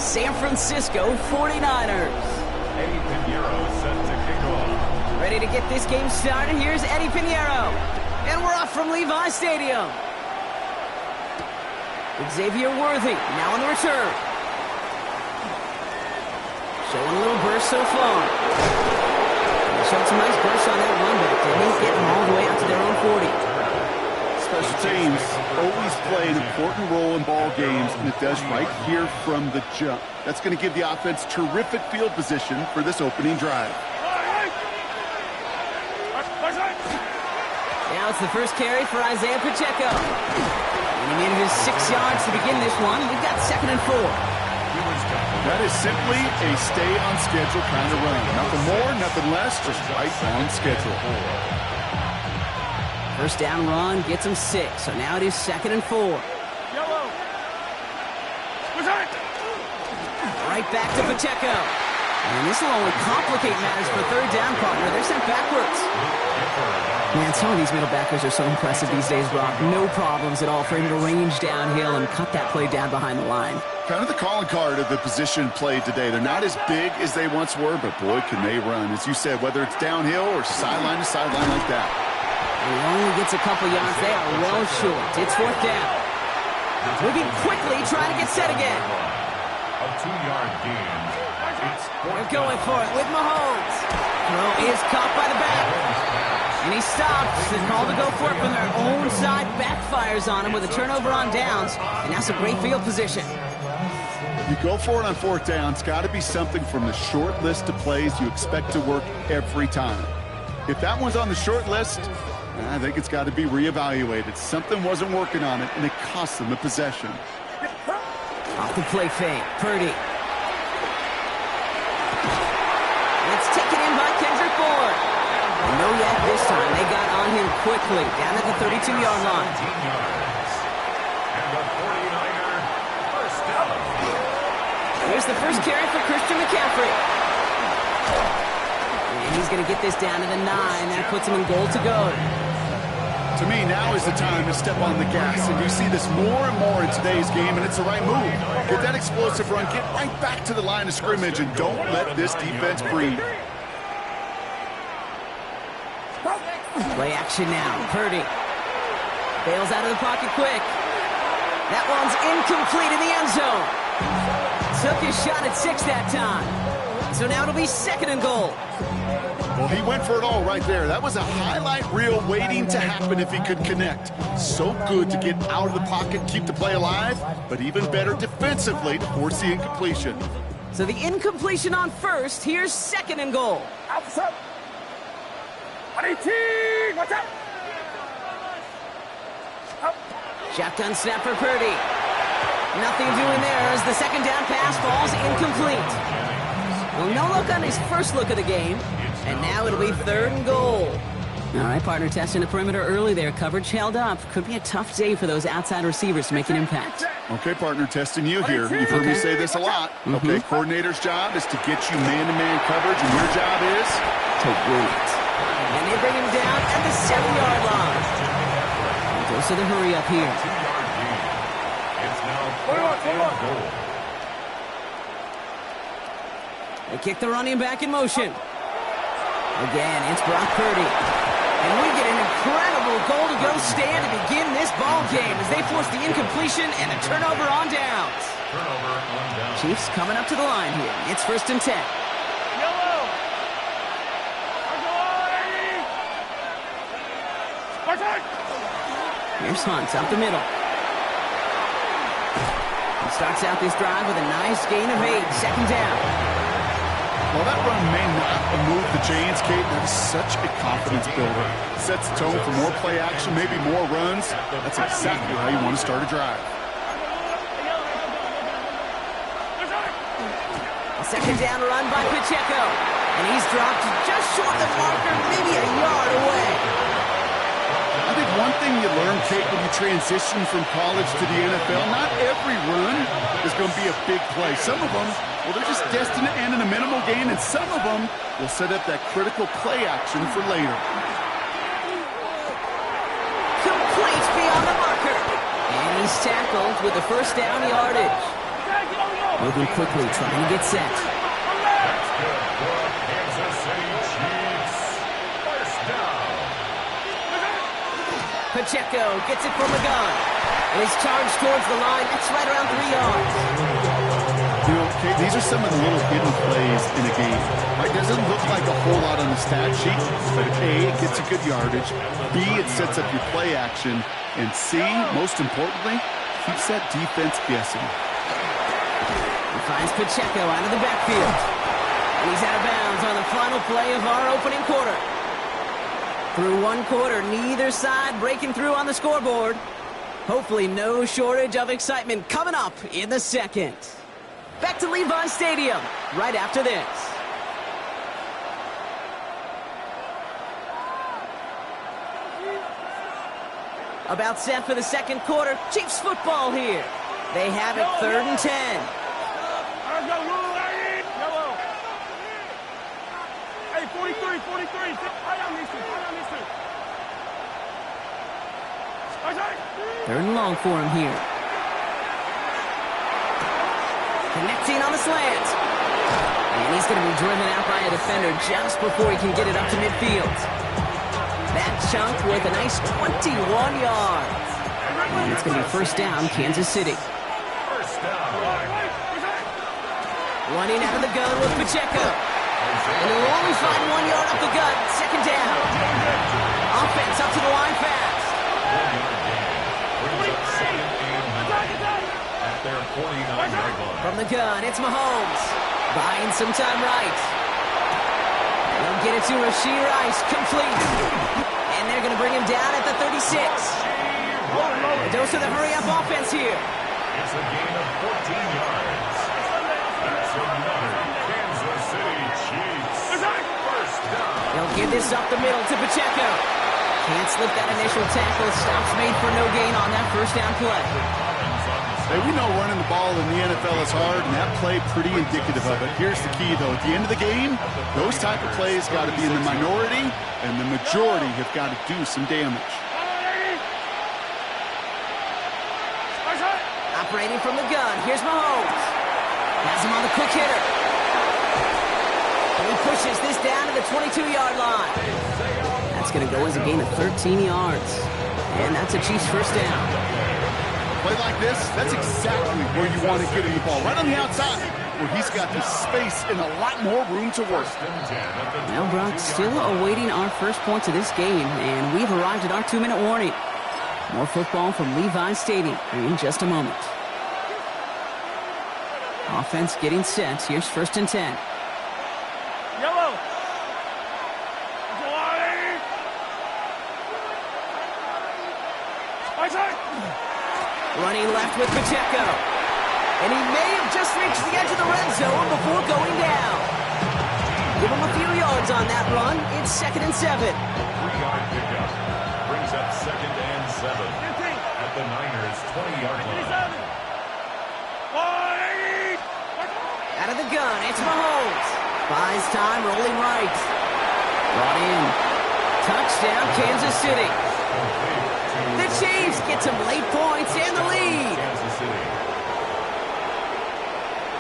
San Francisco 49ers. Eddie Pinheiro set to kick off. Ready to get this game started. Here's Eddie Pinheiro. And we're off from Levi Stadium. Xavier Worthy now on the return. Showing a little burst so far. They showed some nice bursts on that run back. They didn't get them all the way out to their own 40. Special teams always play an important role in ball games, and it does right here from the jump. That's going to give the offense terrific field position for this opening drive. Now it's the first carry for Isaiah Pacheco. Getting in his 6 yards to begin this one. We've got 2nd and 4. That is simply a stay-on-schedule kind of run. Nothing more, nothing less, just right on schedule. First down run gets him 6. So now it is 2nd and 4. Right back to Pacheco. And this will only complicate matters for third down, partner. They're sent backwards. Man, some of these middle backers are so impressive these days, Brock. No problems at all for him to range downhill and cut that play down behind the line. Kind of the calling card of the position played today. They're not as big as they once were, but boy, can they run. As you said, whether it's downhill or sideline to sideline like that. And he only gets a couple yards. They are well short. It's 4th down. Moving quickly, trying to get set again. A 2-yard gain. They're going for it with Mahomes. Throw is caught by the back. And he stops. The call to go for it from their own side backfires on him with a turnover on downs. And that's a great field position. You go for it on 4th down. It's got to be something from the short list of plays you expect to work every time. If that one's on the short list, I think it's got to be reevaluated. Something wasn't working on it, and it cost them the possession. Off the play fake. Purdy. It's taken in by Kendrick Bourne. No yet this time. They got on him quickly. Down at the 32-yard line. And the 49er first down. Here's the first carry for Christian McCaffrey. And he's going to get this down to the 9. That puts him in goal to go. To me, now is the time to step on the gas, and you see this more and more in today's game, and it's the right move. Get that explosive run, get right back to the line of scrimmage, and don't let this defense breathe. Play action now. Purdy bails out of the pocket quick. That one's incomplete in the end zone. Took his shot at 6 that time. So now it'll be 2nd and goal. Well, he went for it all right there. That was a highlight reel waiting to happen if he could connect. So good to get out of the pocket, keep the play alive, but even better defensively to force the incompletion. So the incompletion on first. Here's 2nd and goal. Shotgun snap for Purdy. Nothing doing there as the 2nd down pass falls incomplete. Well, no look on his first look of the game. And now it'll be 3rd and goal. All right, partner, testing the perimeter early there. Coverage held up. Could be a tough day for those outside receivers to make an impact. Okay, partner, testing you here. You've heard me say this a lot. Okay, coordinator's job is to get you man-to-man coverage, and your job is to wait. And they bring him down at the 7-yard line. And goes to the hurry up here. 2-yard gain. It's now 4th and goal. They kick the running back in motion. Again, it's Brock Purdy. And we get an incredible goal-to-go stand to begin this ball game as they force the incompletion and a turnover on downs. Turnover on downs. Chiefs coming up to the line here. It's 1st and 10. Here's Hunt up the middle. He starts out this drive with a nice gain of 8. 2nd down. While that run may not have moved the chains, Kate, that is such a confidence builder. Sets the tone for more play action, maybe more runs. That's exactly how you want to start a drive. A 2nd down run by Pacheco. And he's dropped just short of the marker, maybe a yard away. I think one thing you learn, Kate, when you transition from college to the NFL, not every run is going to be a big play. Some of them, well, they're just destined to end in a minimal gain, and some of them will set up that critical play action for later. Complete beyond the marker. And he's tackled with the 1st down yardage. Moving quickly, trying to get set. That's good for the Kansas City Chiefs. First down. Pacheco gets it from the gun. And he's charged towards the line. That's right around 3 yards. You know, Kate, these are some of the little hidden plays in a game. Right? Doesn't look like a whole lot on the stat sheet, but A, it gets you good yardage. B, it sets up your play action. And C, most importantly, keeps that defense guessing. He finds Pacheco out of the backfield. And he's out of bounds on the final play of our opening quarter. Through one quarter, neither side breaking through on the scoreboard. Hopefully no shortage of excitement coming up in the second. Back to Levi Stadium right after this. About set for the second quarter. Chiefs football here. They have it 3rd and 10. Hey, 43. Third and long for him here. Connecting on the slant. And he's going to be driven out by a defender just before he can get it up to midfield. That chunk with a nice 21 yards. And it's going to be first down, Kansas City. First down. Running out of the gun with Pacheco. And he'll only find 1 yard up the gut. Second down. Offense up to the line fast. 1 yard gain. Brings up second and 9 at their 49-yard line. From the gun, it's Mahomes. Buying some time right. They'll get it to Rashee Rice. Complete. And they're going to bring him down at the 36. A dose of the hurry-up offense here. It's a gain of 14 yards. That's another Kansas City Chiefs. First down. They'll give this up the middle to Pacheco. Can't slip that initial tackle. Stops made for no gain on that first down play. Hey, we know running the ball in the NFL is hard, and that play pretty indicative of it. Here's the key, though. At the end of the game, those type of plays got to be in the minority, and the majority have got to do some damage. Operating from the gun. Here's Mahomes. Has him on the quick hitter. And he pushes this down to the 22-yard line. That's going to go as a gain of 13 yards. And that's a Chiefs first down. Play like this, that's exactly where you want to get him the ball. Right on the outside, where he's got the space and a lot more room to work. Now, Brock, still awaiting our first points of this game, and we've arrived at our 2-minute warning. More football from Levi Stadium in just a moment. Offense getting set. Here's 1st and 10. Yellow. Running left with Pacheco. And he may have just reached the edge of the red zone before going down. Give him a few yards on that run. It's 2nd and 7. 3-yard pickup. Brings up 2nd and 7 at the Niners' 20-yard line. Out of the gun, it's Mahomes. Buys time, rolling right. Brought in. Touchdown, Kansas City. The Chiefs get some late points and the lead.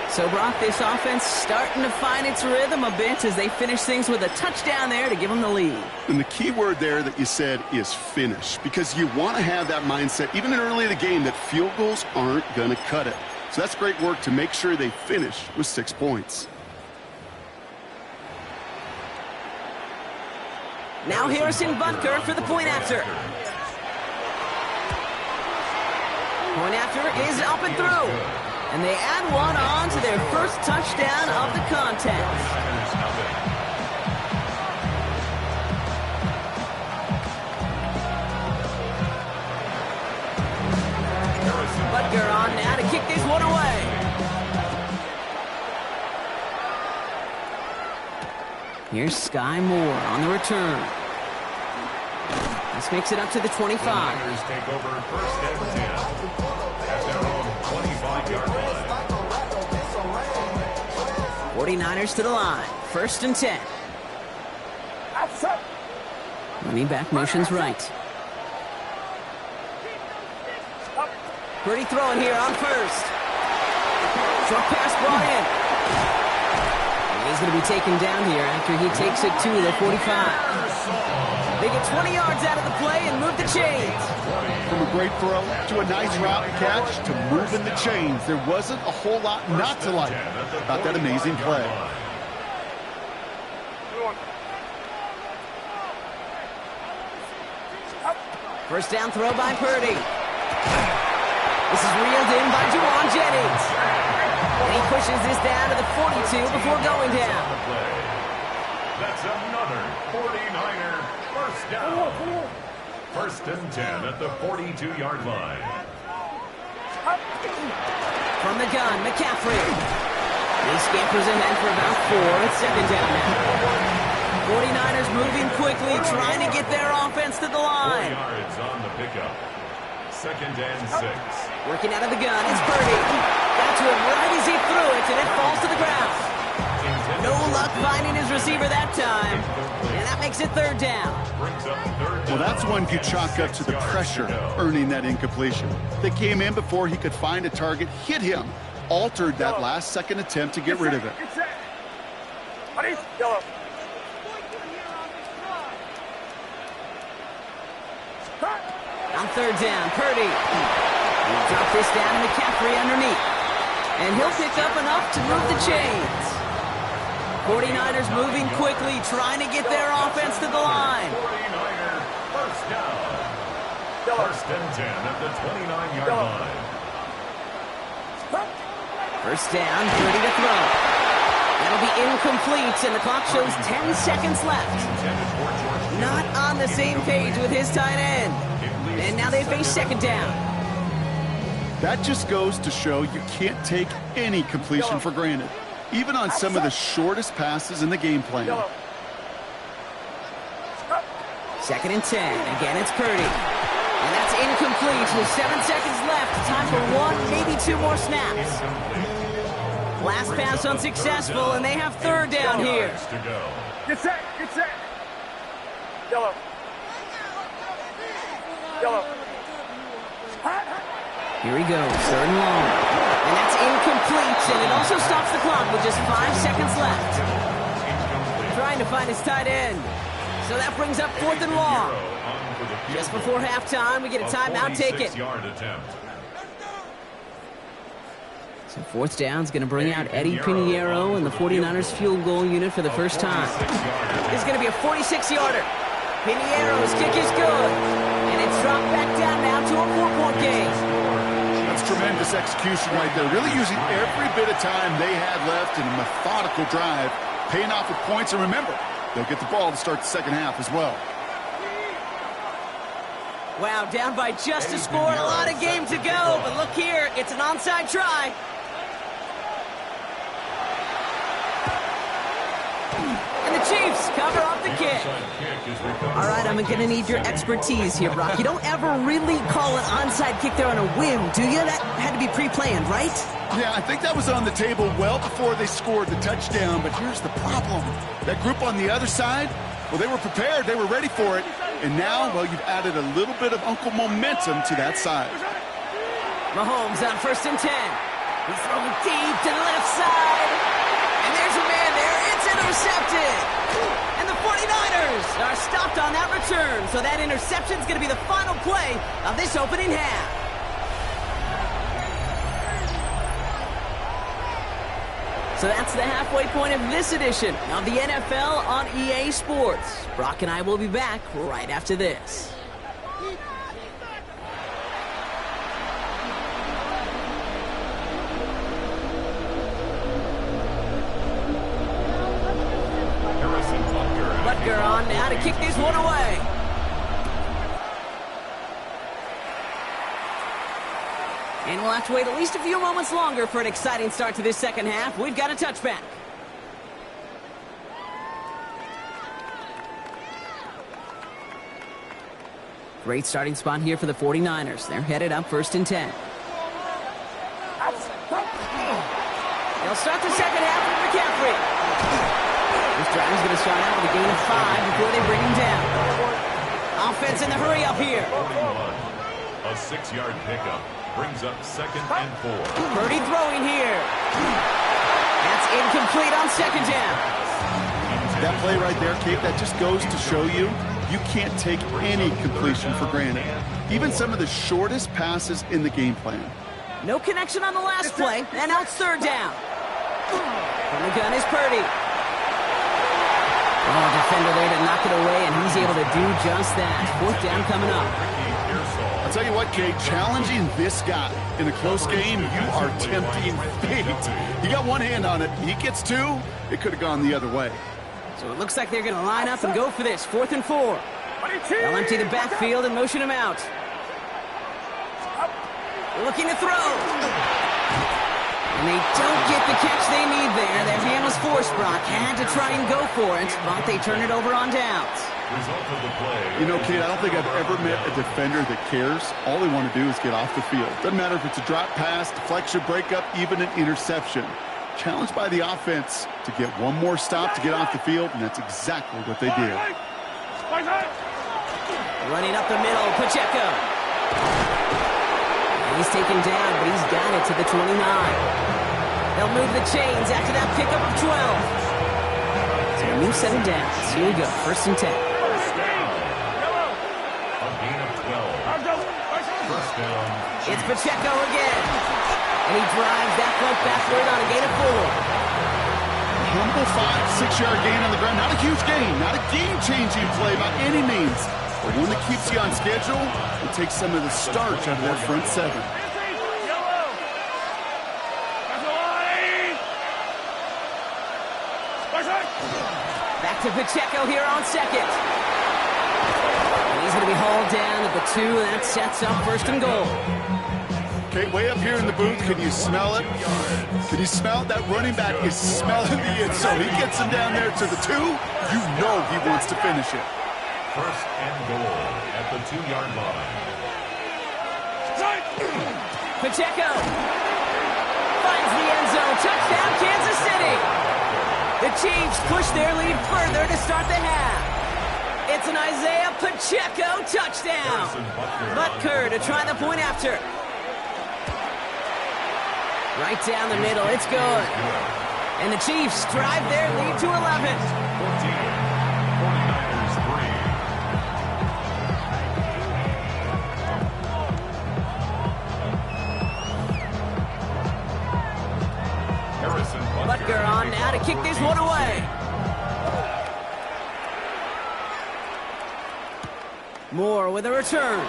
So, Brock, this offense starting to find its rhythm a bit as they finish things with a touchdown there to give them the lead. And the key word there that you said is finish, because you want to have that mindset, even early in the game, that field goals aren't going to cut it. So that's great work to make sure they finish with 6 points. Now Harrison Butker for the point after. Point after is up and through. And they add one on to their first touchdown of the contest. Butker on now to kick this one away. Here's Sky Moore on the return. This makes it up to the 25. The Niners take over 1st and 10 at their own 25-yard line. 49ers to the line. 1st and 10. Running back motions right. Pretty throwing here on 1st. Short pass brought in. He's going to be taken down here after he takes it to the 45. They get 20 yards out of the play and move the chains. From a great throw to a nice route catch to moving the chains, there wasn't a whole lot not to like about that amazing play. First down throw by Purdy. This is reeled in by Juwan Jennings. And he pushes this down to the 42 before going down. That's another 49er first down. First and 10 at the 42-yard line. From the gun, McCaffrey. He scampers ahead for about 4. It's second down now. 49ers moving quickly, trying to get their offense to the 4 line. yards on the pickup. Second and 6. Working out of the gun, it's Purdy. Got to him right as he threw it, and it falls to the ground. No luck finding his receiver that time, and that makes it third down. Well, that's one you chalk up to the pressure earning that incompletion. They came in before he could find a target, hit him, altered that last-second attempt to get rid of it. On third down, Purdy. He'll drop this down to McCaffrey underneath. And he'll pick up enough to move the chains. 49ers moving quickly, trying to get their offense to the line. 49er first down. First and 10 at the 29-yard line. First down, Purdy to throw. That'll be incomplete, and the clock shows 10 seconds left. Not on the same page with his tight end. And now they face second down. That just goes to show you can't take any completion for granted, even on some of the shortest passes in the game plan. Second and 10. Again, it's Purdy. And that's incomplete with 7 seconds left. Time for 1, maybe 2 more snaps. Last pass unsuccessful, and they have third down here. Get set, get set. Yellow. Yellow. Here he goes, third and long. And that's incomplete, and it also stops the clock with just 5 seconds left. Trying to find his tight end. So that brings up fourth and long. Just before halftime, we get a timeout, take it. So fourth down's going to bring out Eddie Pinheiro and the 49ers field goal unit for the first time. This is going to be a 46-yarder. Pinheiro's kick is good. And it's dropped back down now to a 4-point game. That's tremendous execution right there. Really using every bit of time they had left in a methodical drive, paying off with points. And remember, they'll get the ball to start the second half as well. Wow, down by just a score. A lot of game to go. But look here, it's an onside try. And the Chiefs cover up the kick. All right, I'm going to need your expertise here, Brock. You don't ever really call an onside kick there on a whim, do you? That had to be pre-planned, right? Yeah, I think that was on the table well before they scored the touchdown. But here's the problem. That group on the other side, well, they were prepared. They were ready for it. And now, well, you've added a little bit of Uncle Momentum to that side. Mahomes on first and 10. He's throwing deep to the left side. And there's a man there. It's intercepted. And the 49ers are stopped on that return. So that interception's going to be the final play of this opening half. So that's the halfway point of this edition of the NFL on EA Sports. Brock and I will be back right after this. Butker on now to kick this one away. And we'll have to wait at least a few moments longer for an exciting start to this second half. We've got a touchback. Great starting spot here for the 49ers. They're headed up first and 10. They'll start the second half with McCaffrey. This drive is going to start out with a gain of 5 before they bring him down. Offense in the hurry up here. 41, a 6-yard pickup. Brings up 2nd and 4. Purdy throwing here. That's incomplete on 2nd down. That play right there, Kate, that just goes to show you, you can't take any completion for granted. Even some of the shortest passes in the game plan. No connection on the last play, and now it's 3rd down. From the gun is Purdy. Oh, defender there to knock it away, and he's able to do just that. 4th down coming up. I'll tell you what, Kate, challenging this guy in a close game, you are tempting fate. You got one hand on it. He gets 2. It could have gone the other way. So it looks like they're going to line up and go for this. 4th and 4. They'll empty the backfield and motion him out. Looking to throw. And they don't get the catch they need there. Their hand was forced, Brock. Had to try and go for it, but they turn it over on downs. Result of the play. You know, Kate, I don't think I've ever met a defender that cares. All they want to do is get off the field. Doesn't matter if it's a drop pass, deflection, breakup, even an interception. Challenged by the offense to get one more stop to get off the field, and that's exactly what they did. Running up the middle, Pacheco. He's taken down, but he's got it to the 29. They'll move the chains after that pickup of 12. So a new 7 downs. Here we go, 1st and 10. A gain of 12. 1st down. It's Pacheco again. And he drives that front backward on a gain of 4. Humble 5-6-yard gain on the ground. Not a huge gain, not a game-changing play by any means. But one that keeps you on schedule and takes some of the starch out of that front 7. Back to Pacheco here on 2nd. And he's going to be hauled down at the 2, and that sets up 1st and goal. Okay, way up here in the booth, can you smell it? Can you smell it? That running back is smelling the end zone. He gets him down there to the 2. You know he wants to finish it. 1st and goal at the 2-yard line. Pacheco finds the end zone. Touchdown, Kansas City. The Chiefs push their lead further to start the half. It's an Isaiah Pacheco touchdown. Butker to try the point after. Right down the middle, it's good. And the Chiefs drive their lead to 11. 49ers 3. Harrison Butker on now to kick this one away. Moore with a return.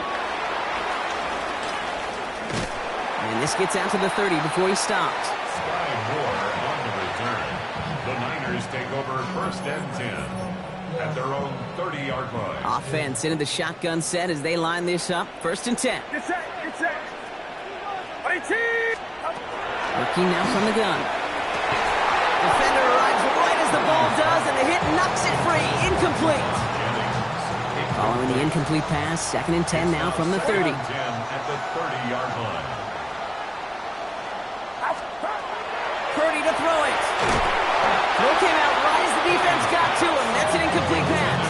And this gets out to the 30 before he stopped. Sky Moore on the return. The Niners take over 1st and 10 at their own 30-yard line. Offense into the shotgun set as they line this up. 1st and 10. Get set, get set. Looking now from the gun. Defender arrives right as the ball does, and the hit knocks it free. Incomplete. Following the incomplete pass, 2nd and 10 now from the 30. 10 at the 30-yard line. Purdy to throw it. Throw came out right as the defense got to him. That's an incomplete pass.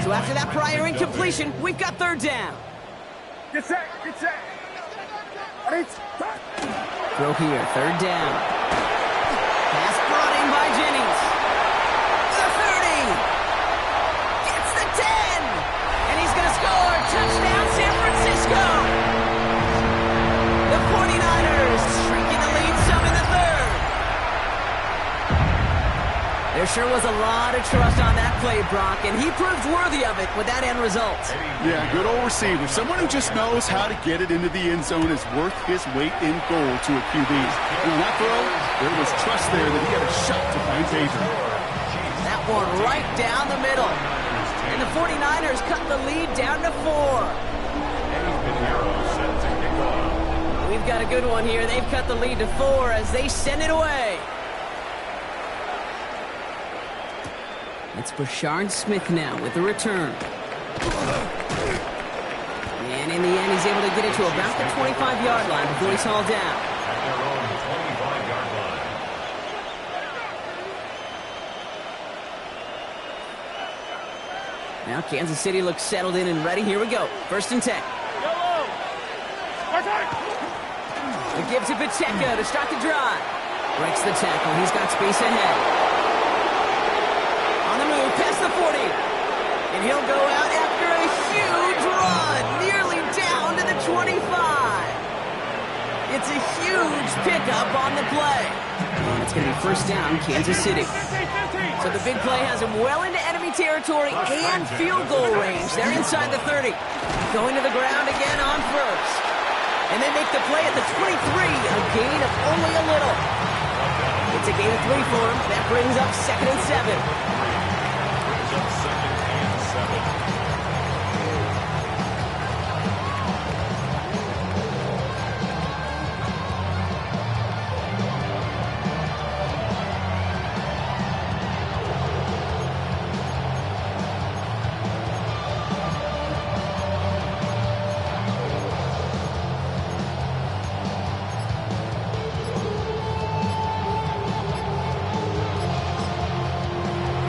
So after that prior incompletion, we've got 3rd down. Get set, get set. Throw here, 3rd down. Pass brought in by Jennings. The 30. Gets the 10. And he's going to score. Touchdown, San Francisco. The 49ers shrinking the lead some in the 3rd. There sure was a lot of trust on that play, Brock, and he proved worthy of it with that end result. Yeah, good old receiver. Someone who just knows how to get it into the end zone is worth his weight in gold to a QB. And on that throw, there was trust there that he had a shot to find David. That one right down the middle. And the 49ers cut the lead down to 4. We've got a good one here. They've cut the lead to 4 as they send it away. It's Brashard Smith now with the return. And in the end, he's able to get it to about the 25-yard line before he's hauled down. At their own 25-yard line. Now Kansas City looks settled in and ready. Here we go. 1st and 10. The give to Pacheco to start the drive. Breaks the tackle. He's got space ahead. On the move, past the 40. And he'll go out after a huge run. Nearly down to the 25. It's a huge pickup on the play. And it's going to be 1st down, Kansas City. So the big play has him well into enemy territory and field goal range. They're inside the 30. Going to the ground again on 1st. And they make the play at the 23, a gain of only a little. It's a gain of 3 for him. That brings up 2nd and 7. Brings up 2nd and 7.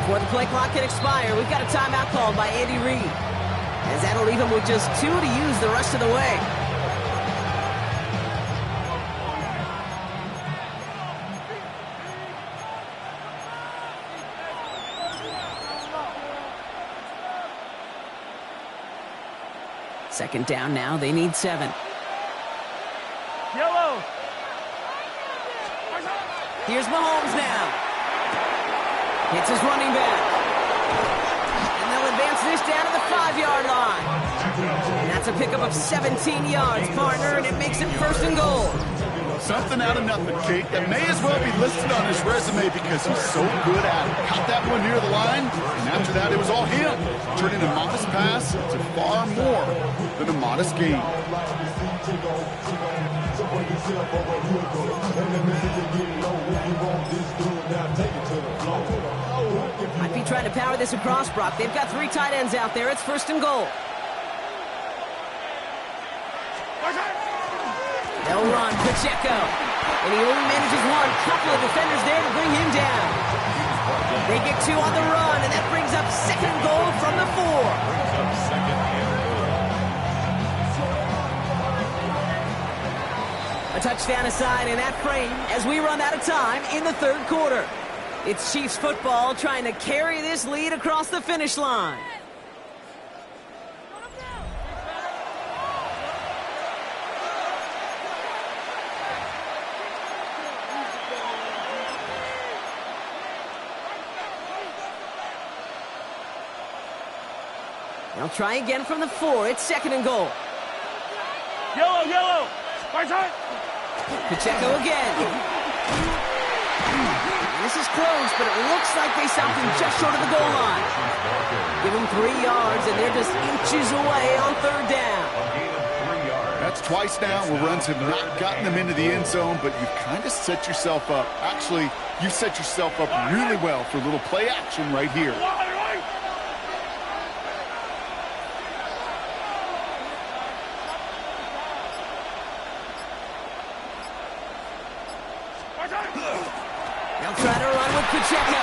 Before the play clock can expire, we've got a timeout called by Andy Reid, as that'll leave him with just 2 to use the rest of the way. Second down now, they need 7. Yellow. Here's Mahomes now. Hits his running back. And they'll advance this down to the 5-yard line. And that's a pickup of 17 yards, partner, and it makes it 1st and goal. Something out of nothing, Kate. That may as well be listed on his resume because he's so good at it. Caught that one near the line, and after that it was all him. Turning a modest pass to far more than a modest gain. Might be trying to power this across, Brock. They've got 3 tight ends out there. It's 1st and goal. They'll run Pacheco. And he only manages one. Couple of defenders there to bring him down. They get 2 on the run, and that brings up 2nd and goal from the 4. Brings up 2nd and goal. A touchdown aside in that frame as we run out of time in the 3rd quarter. It's Chiefs football trying to carry this lead across the finish line. They'll try again from the 4. It's 2nd and goal. Yellow, yellow. Right side. Pacheco again. This is close, but it looks like they stopped him just short of the goal line. Give him 3 yards, and they're just inches away on 3rd down. That's twice now where runs have not gotten them into the end zone, but you've kind of set yourself up. Actually, you set yourself up really well for a little play action right here. They'll try to run with Pacheco.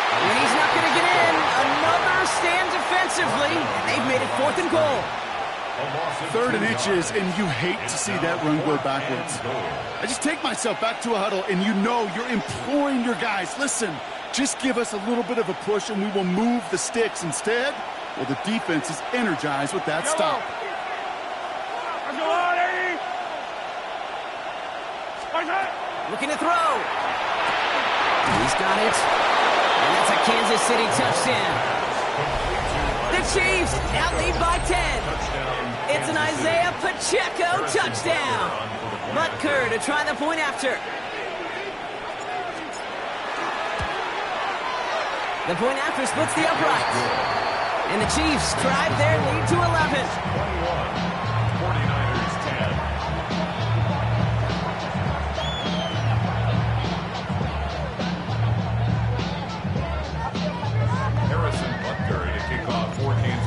And he's not going to get in. Another stand defensively. And they've made it 4th and goal. 3rd and inches, and you hate to see that run go backwards. I just take myself back to a huddle, and you know you're imploring your guys, listen, just give us a little bit of a push, and we will move the sticks. Instead, well, the defense is energized with that stop. Looking to throw. He's got it. And that's a Kansas City touchdown. The Chiefs now lead by 10. It's an Isaiah Pacheco touchdown. Butker to try the point after. The point after splits the uprights. And the Chiefs drive their lead to 11. 49ers 10.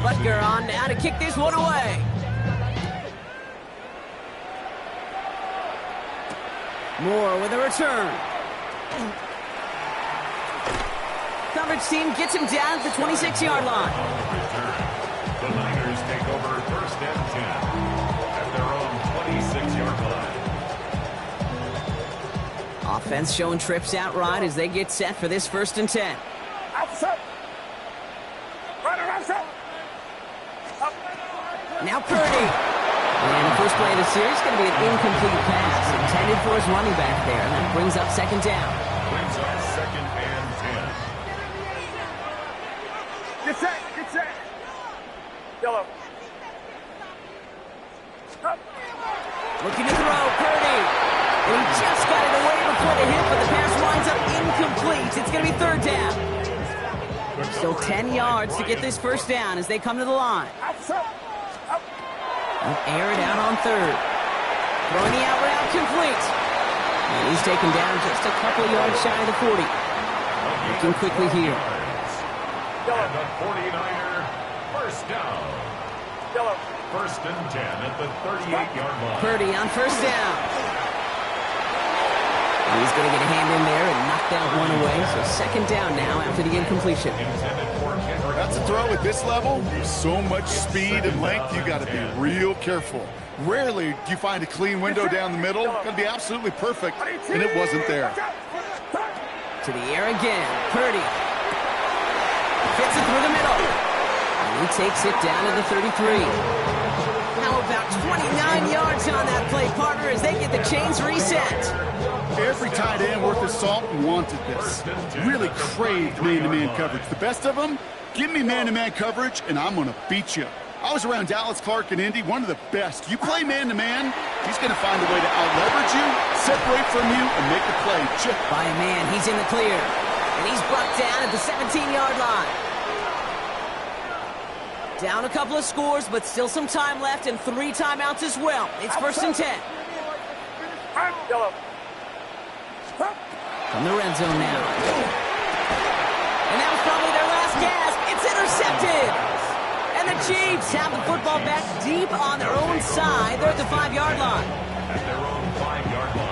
Butker on now to kick this one away. Moore with a return. Coverage team gets him down at the 26-yard line. Offense showing trips out right as they get set for this 1st and 10. Now Purdy. And the first play of the series is going to be an incomplete pass intended for his running back there. And that brings up 2nd down. Brings up 2nd and 10. Get set. Get set. Yellow. Looking to throw, Purdy. And he just got it away before the hit, but the pass winds up incomplete. It's going to be 3rd down. Still 10 yards to get this 1st down as they come to the line. And air it out on 3rd. Throwing the out route complete. And he's taken down just a couple yards shy of the 40. Looking quickly here. And the 49er, 1st down. 1st and 10 at the 38-yard line. Purdy on 1st down. And he's going to get a hand in there and knock that one away. So 2nd down now after the incompletion. That's a throw at this level. There's so much speed and length, you got to be real careful. Rarely do you find a clean window down the middle. Got to be absolutely perfect, and it wasn't there. To the air again. Purdy fits it through the middle. And he takes it down to the 33. How about 29 yards on that play, partner, as they get the chains reset. Every tight end worth his salt wanted this. Really craved man-to-man coverage. The best of them, give me man-to-man coverage, and I'm going to beat you. I was around Dallas Clark and Indy, one of the best. You play man-to-man, he's going to find a way to out-leverage you, separate from you, and make the play. By a man, he's in the clear. And he's brought down at the 17-yard line. Down a couple of scores, but still some time left and 3 timeouts as well. It's 1st and 10. From the red zone now. And that was probably their last gasp. It's intercepted. And the Chiefs have the football back deep on their own side. They're at the 5-yard line. At their own 5-yard line.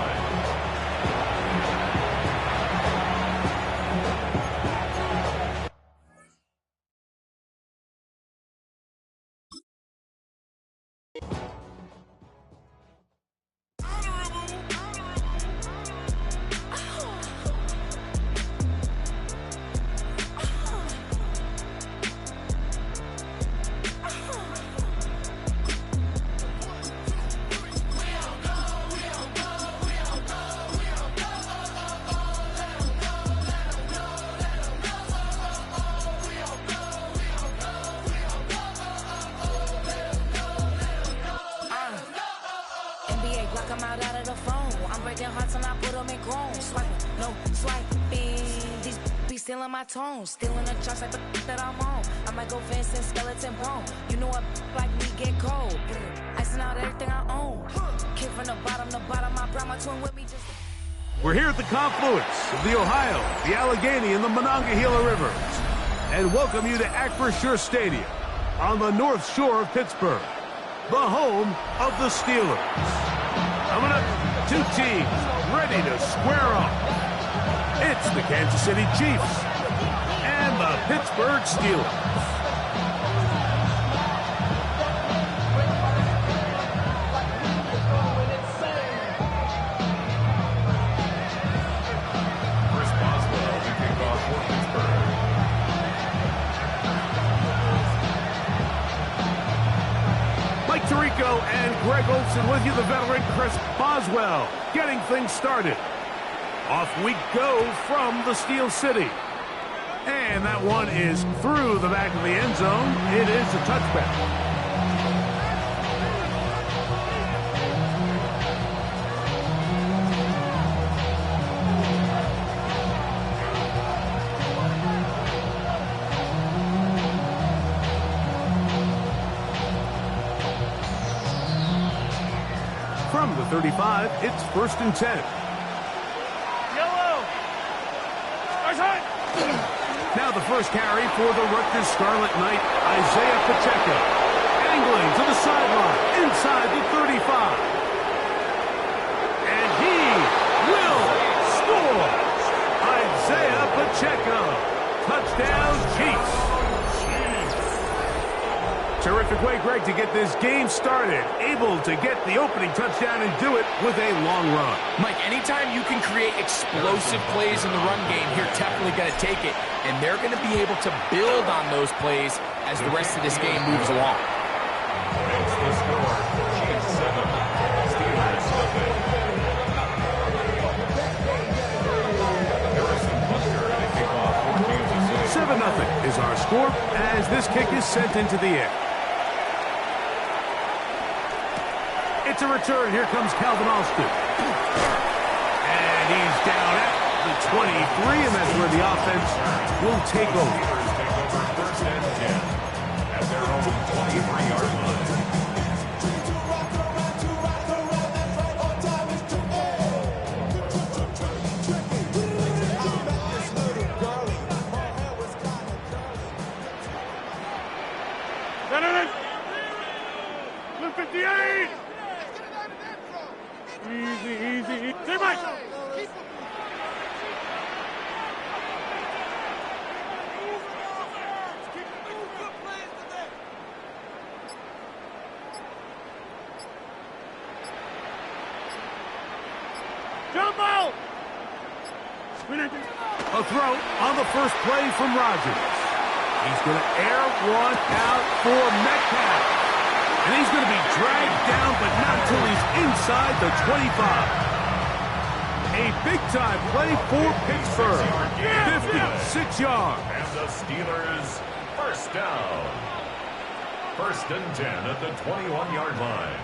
Stealing my tone, stealing the tracks like the that I'm on. I might go fence and skeleton bone. You know a like me get cold. Icing out everything I own. Kid from the bottom, I brought my twin with me just. We're here at the confluence of the Ohio, the Allegheny, and the Monongahela Rivers, and welcome you to Acrisure Stadium on the North Shore of Pittsburgh, the home of the Steelers. Coming up, 2 teams ready to square off. It's the Kansas City Chiefs and the Pittsburgh Steelers. Chris Boswell to kick off for Pittsburgh. Mike Tirico and Greg Olsen with you, the veteran Chris Boswell, getting things started. Off we go from the Steel City. And that one is through the back of the end zone. It is a touchback. From the 35, it's 1st and 10. Now the first carry for the Rutgers Scarlet Knight, Isaiah Pacheco. Angling to the sideline, inside the 35. And he will score! Isaiah Pacheco. Touchdown, Chiefs. Terrific way, Greg, to get this game started. Able to get the opening touchdown and do it with a long run. Mike, anytime you can create explosive plays in the run game, you're definitely going to take it. And they're going to be able to build on those plays as the rest of this game moves along. It's the score. Chiefs 7, Steelers 7-0 is our score as this kick is sent into the air. It's a return. Here comes Calvin Alston. And he's down at the 23, and that's where the offense will take over. Steelers take over first and 10 at their own 23-yard line. Easy. Stay back. Jump out. A throw on the first play from Rodgers. He's going to air one out for Metcalf. And he's going to be dragged down, but not until he's inside the 25. A big-time play for Pittsburgh. 56 yards. And the Steelers first down. First and 10 at the 21-yard line.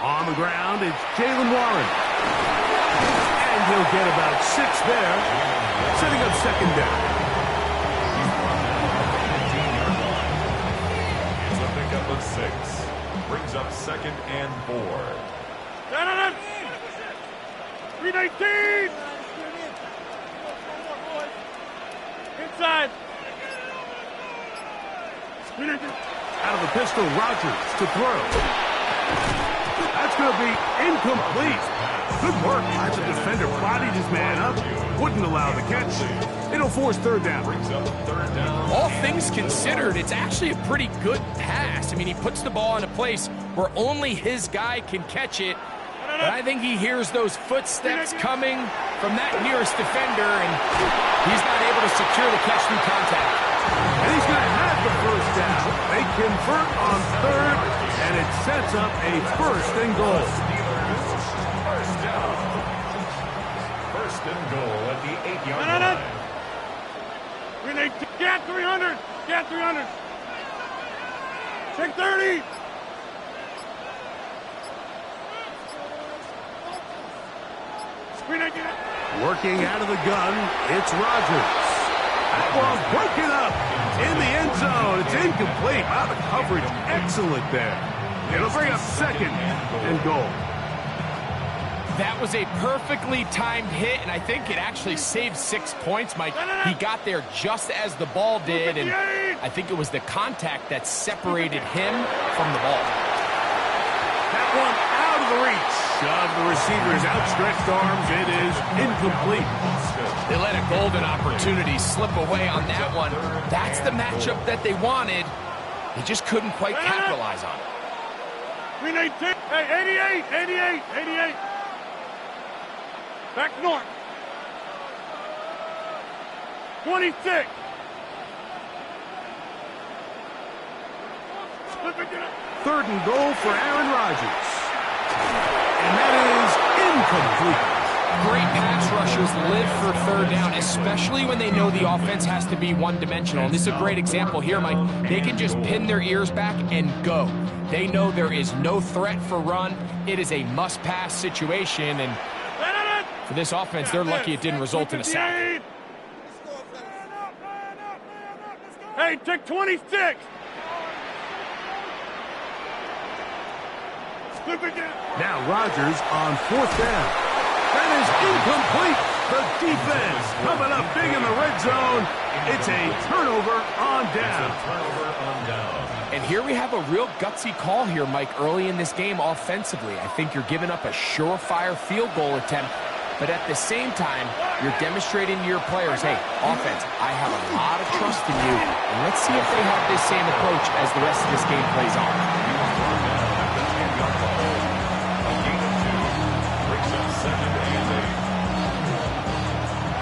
On the ground, it's Jalen Warren. And he'll get about 6 there, setting up second down. It's a pickup of 6. Brings up second and 4. 319. Inside. Out of the pistol, Rodgers to throw. That's going to be incomplete. Good work as the defender bodied his man up, wouldn't allow the catch. It'll force third down. Brings up third down. All things considered, it's actually a pretty good pass. I mean, he puts the ball in a place where only his guy can catch it. But I think he hears those footsteps coming from that nearest defender, and he's not able to secure the catch through contact. And he's going to have the first down. They convert on third, and it sets up a first and goal. Steelers first down. First and goal at the 8-yard line. Get 300. Get 300. Take 30. Working out of the gun, it's Rodgers. That ball broken up in the end zone. It's incomplete. Wow, the coverage excellent there. It'll bring up second and goal. That was a perfectly timed hit, and I think it actually saved 6 points, Mike. He got there just as the ball did, and I think it was the contact that separated him from the ball. That one out of the reach of the receiver's outstretched arms. It is incomplete. They let a golden opportunity slip away on that one. That's the matchup that they wanted. They just couldn't quite capitalize on it. 319. Hey, 88. Back north. 26. Third and goal for Aaron Rodgers. And that is incomplete. Great pass rushers live for third down, especially when they know the offense has to be one-dimensional. And this is a great example here, Mike. They can just pin their ears back and go. They know there is no threat for run. It is a must-pass situation, and for this offense, they're lucky it didn't result in a sack. Hey, take 26. Now Rodgers on fourth down. That is incomplete. The defense coming up big in the red zone. It's a turnover on down. And here we have a real gutsy call here, Mike, early in this game offensively. I think you're giving up a surefire field goal attempt, but at the same time, you're demonstrating to your players, hey, offense, I have a lot of trust in you, and let's see if they have this same approach as the rest of this game plays on.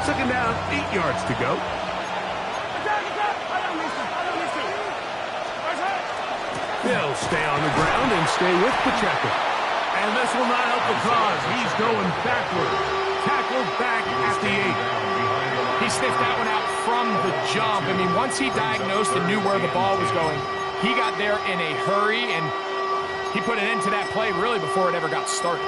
Second down, 8 yards to go. They'll stay on the ground and stay with Pacheco. And this will not help the cause. He's going backward. Tackled back at the 8. He sniffed that one out from the jump. I mean, once he diagnosed and knew where the ball was going, he got there in a hurry, and he put an end to that play really before it ever got started.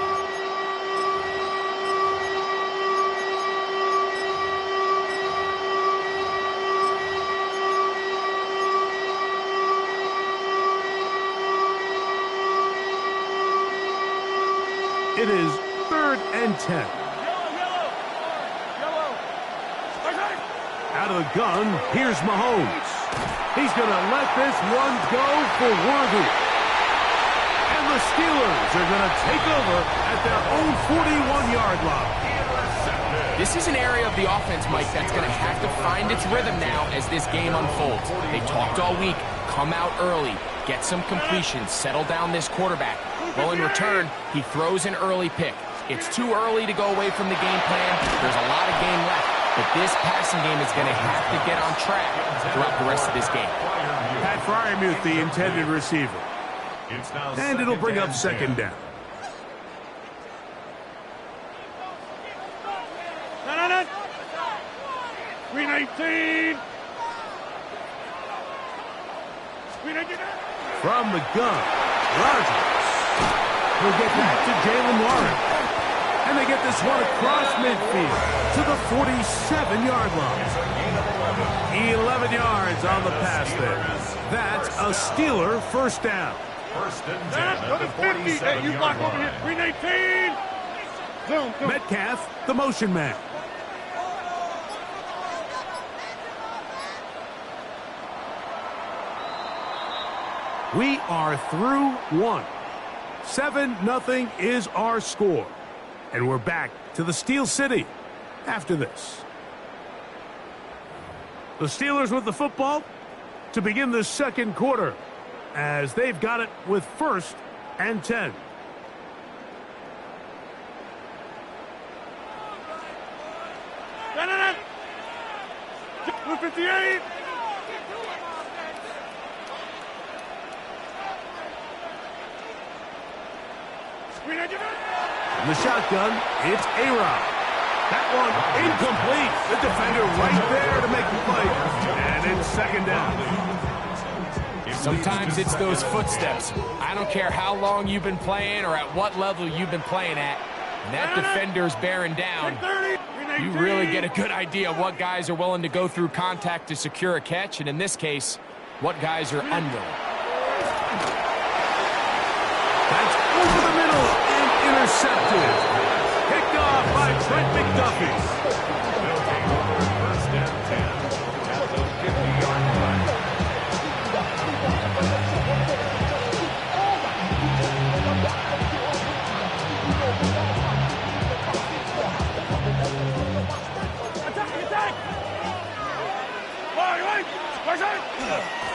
It is 3rd and 10. Out of the gun, here's Mahomes. He's going to let this one go for Worthy. And the Steelers are going to take over at their own 41-yard line. This is an area of the offense, Mike, that's going to have to find its rhythm now as this game unfolds. They talked all week, come out early, get some completions, settle down this quarterback. Well, in return, he throws an early pick. It's too early to go away from the game plan. There's a lot of game left, but this passing game is going to have to get on track throughout the rest of this game. Pat Fryermuth, the intended receiver. And it'll bring up second down. No. 319. From the gun, Rodgers will get back to Jalen Warren. And they get this one across midfield to the 47-yard line. 11 yards on the pass there. That's a Steeler first down. First and 10 at the 47-yard line. Hey, you block over here. 319. Zoom. Metcalf, the motion man. We are through one. 7-0 is our score. And we're back to the Steel City after this. The Steelers with the football to begin the second quarter as they've got it with 1st and 10. No. 258. In the shotgun, it's A-Rod. That one incomplete. The defender right there to make the play. And it's second down. Sometimes it's those footsteps. I don't care how long you've been playing or at what level you've been playing at. When that defender's bearing down, you really get a good idea of what guys are willing to go through contact to secure a catch, and in this case, what guys are unwilling. That's over the middle and intercepted. Picked off by Trent McDuffie. They'll take over first down 10 at the 50-yard line.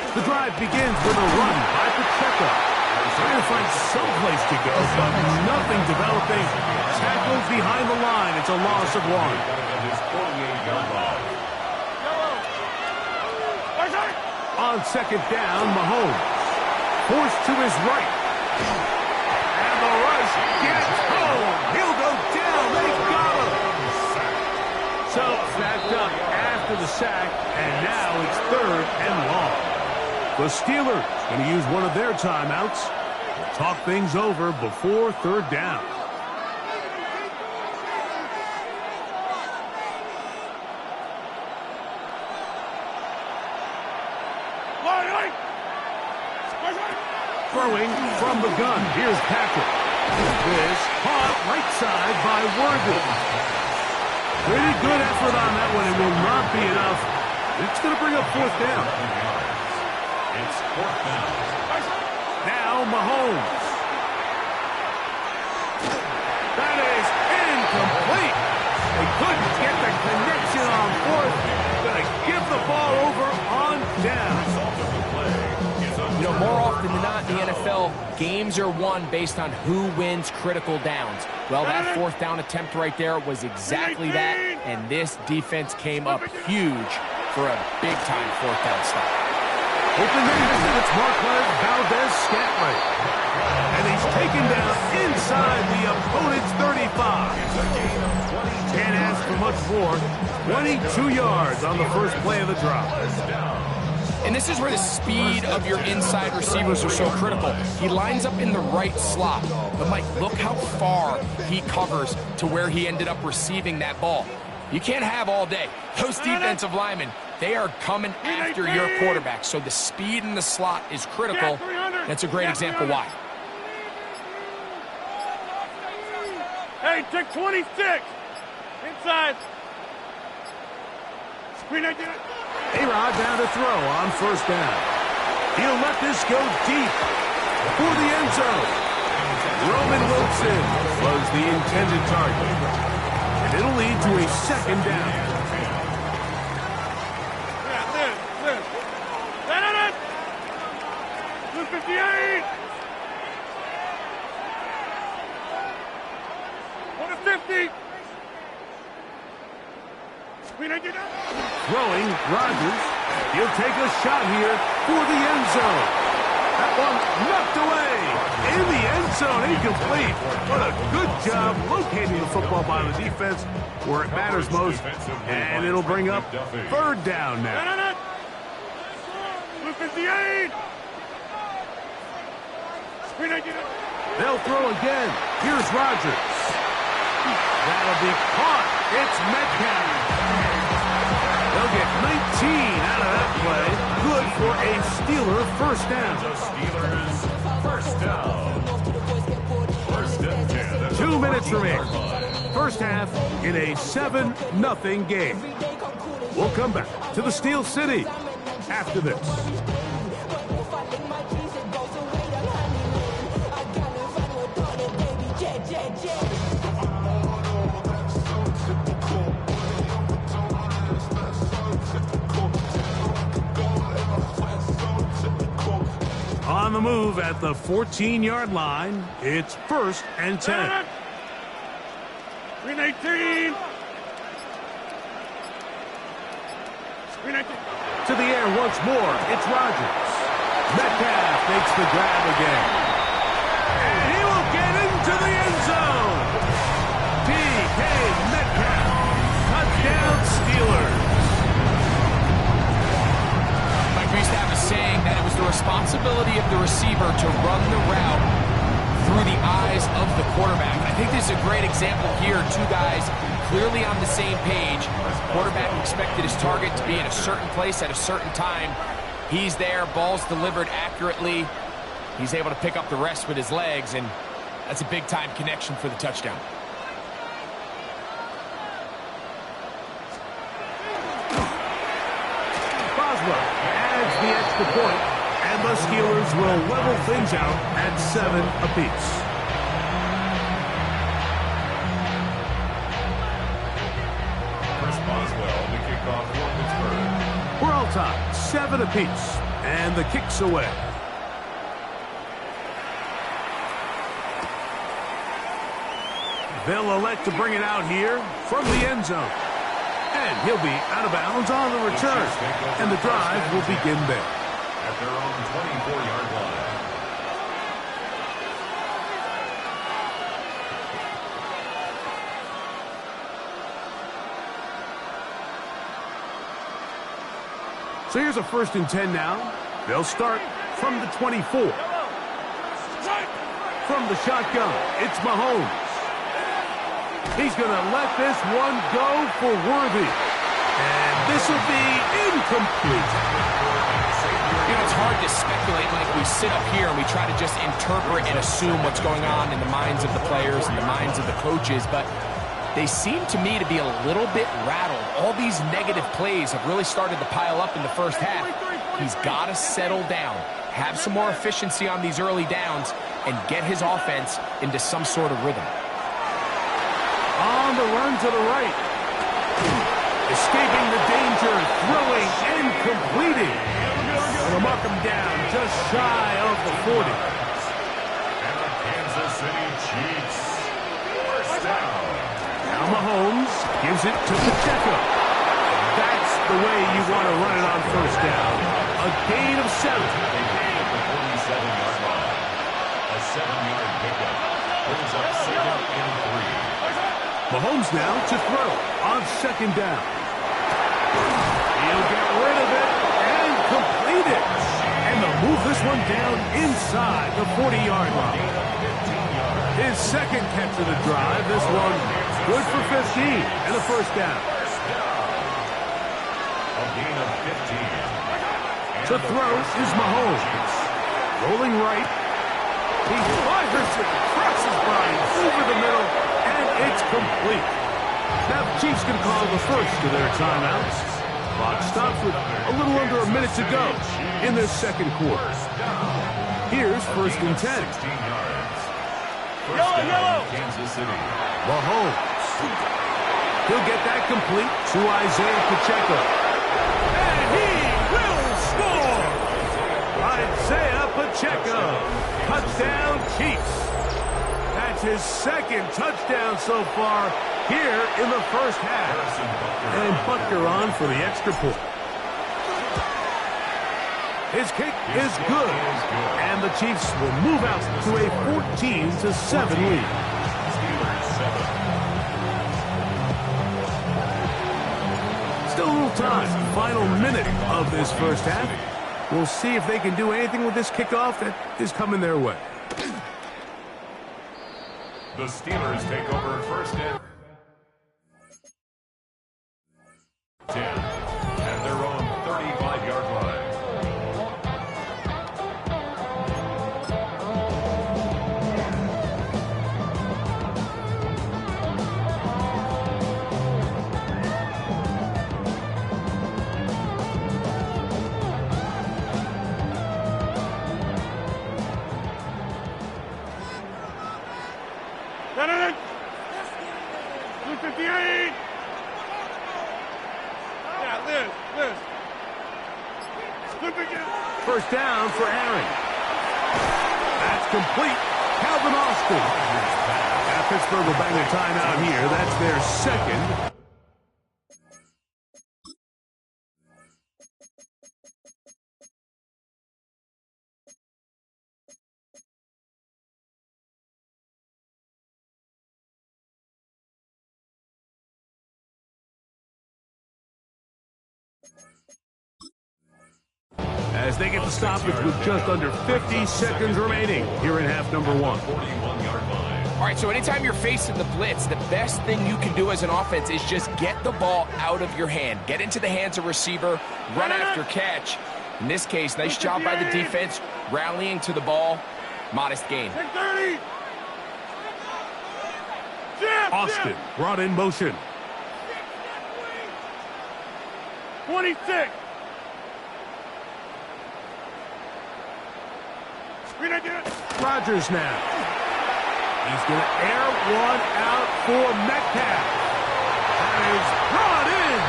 The drive begins with a run by Pacheco. Trying to find someplace to go, but nothing developing. Tackles behind the line. It's a loss of 1. On second down, Mahomes. Forced to his right. And the rush gets home. He'll go down. They got him. So, sacked up after the sack, and now it's 3rd and long. The Steelers going to use one of their timeouts. Talk things over before 3rd down. Throwing from the gun. Here's Patrick. This caught right side by Worthy. Pretty good effort on that one. It will not be enough. It's going to bring up fourth down. It's fourth down. Now Mahomes. That is incomplete. They couldn't get the connection on fourth. Going to give the ball over on down. You know, more often than not in the NFL, games are won based on who wins critical downs. Well, that fourth down attempt right there was exactly that, and this defense came up huge for a big-time fourth down stop. Open the it's Marquez Valdez-Scantling. And he's taken down inside the opponent's 35. Can't ask for much more. 22 yards on the first play of the drive. And this is where the speed of your inside receivers are so critical. He lines up in the right slot. But, Mike, look how far he covers to where he ended up receiving that ball. You can't have all day. Those defensive linemen, they are coming after your quarterback. So the speed in the slot is critical. That's a great example why. Hey, check 26. Inside. Screen again. A-Rod down to throw on first down. He'll let this go deep for the end zone. Roman Wilson was the intended target. And it'll lead to a second down. Liz. 258. 150. Throwing, Rodgers. He'll take a shot here for the end zone. That one knocked away. In the end zone, incomplete. What a good job locating the football by the defense where it matters most. And it'll bring up third down now. 258. They'll throw again. Here's Rodgers. That'll be caught. It's Metcalf. They'll get 19 out of that play. Good for a Steeler first down. The Steelers first down. First and 10. 2 minutes remaining. First half in a 7-0 game. We'll come back to the Steel City after this. On the move at the 14-yard line, it's first and 10. 319. To the air once more, it's Rodgers. Metcalf makes the grab again. And he will get into the end zone. DK Metcalf. Touchdown Steelers. Mike, we used to have a saying that it was the responsibility of the receiver to run the route through the eyes of the quarterback. I think this is a great example here. Two guys clearly on the same page. Quarterback expected his target to be in a certain place at a certain time. He's there, ball's delivered accurately. He's able to pick up the rest with his legs, and that's a big-time connection for the touchdown. Boswell adds the extra point, and the Steelers will level things out at 7 apiece. Boswell, the kickoff for Pittsburgh. We're all tied, 7 apiece, and the kick's away. They'll elect to bring it out here from the end zone. And he'll be out of bounds on the return, and the drive will begin there. At their own 24-yard line. So here's a 1st and 10 now. They'll start from the 24. From the shotgun, it's Mahomes. He's going to let this one go for Worthy. And this will be incomplete. You know, it's hard to speculate, Mike. We sit up here and we try to just interpret and assume what's going on in the minds of the players and the minds of the coaches. But they seem to me to be a little bit rattled. All these negative plays have really started to pile up in the first half. He's got to settle down, have some more efficiency on these early downs, and get his offense into some sort of rhythm. On the run to the right. Escaping the danger, throwing and completing. They'll mark him down just shy of the 40. And the Kansas City Chiefs. First down. Now Mahomes gives it to Pacheco. That's the way you want to run it on first down. A gain of 7. They gain at the 47-yard line. A 7-yard pickup. Brings up 2nd and 3. Mahomes now to throw on 2nd down. He'll get rid of it and complete it. And they'll move this one down inside the 40-yard line. His 2nd catch of the drive. This one good for 15 and a first down. A gain of 15. To throw is Mahomes. Rolling right. He fires it, crosses by over the middle, and it's complete. Now the Chiefs can call the first of their timeouts. Clock stops with a little under a minute to go in this second quarter. Here's 1st and 10. 16 yards. First down, Kansas City. Mahomes. He'll get that complete to Isaiah Pacheco. And he will score! Isaiah Pacheco. Touchdown Chiefs. That's his 2nd touchdown so far here in the first half. And Butker on for the extra point. His kick is good. And the Chiefs will move out to a 14-7 lead. Still a little time. Final minute of this first half. We'll see if they can do anything with this kickoff that is coming their way. The Steelers take over 1st and 10 at their own 35-yard line. Get it! 258! Yeah, Liz. First down for Aaron. That's complete. Calvin Austin. Now Pittsburgh will bang a timeout here. That's their 2nd. As they get the stoppage with just under 50 seconds remaining here in half number 1. 41-yard line. All right, so anytime you're facing the blitz, the best thing you can do as an offense is just get the ball out of your hand. Get into the hands of receiver, run after catch. In this case, nice job by the defense, rallying to the ball. Modest gain. 30. Austin brought in motion. 26. Rodgers now. He's going to air one out for Metcalf. That is brought in.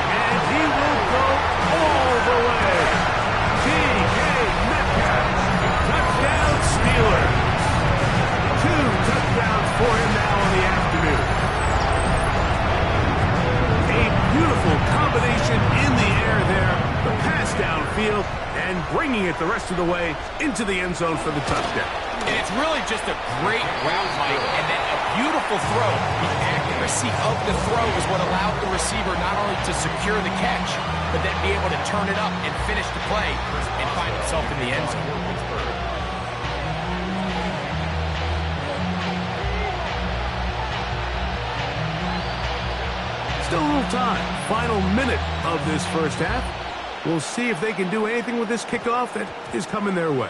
And he will go all the way. D.K. Metcalf. Touchdown Steelers. 2 touchdowns for him now in the afternoon. A beautiful combination in the air there. The pass downfield and bringing it the rest of the way into the end zone for the touchdown. And it's really just a great route, Mike, and then a beautiful throw. The accuracy of the throw is what allowed the receiver not only to secure the catch, but then be able to turn it up and finish the play and find himself in the end zone. Still a little time. Final minute of this first half. We'll see if they can do anything with this kickoff that is coming their way.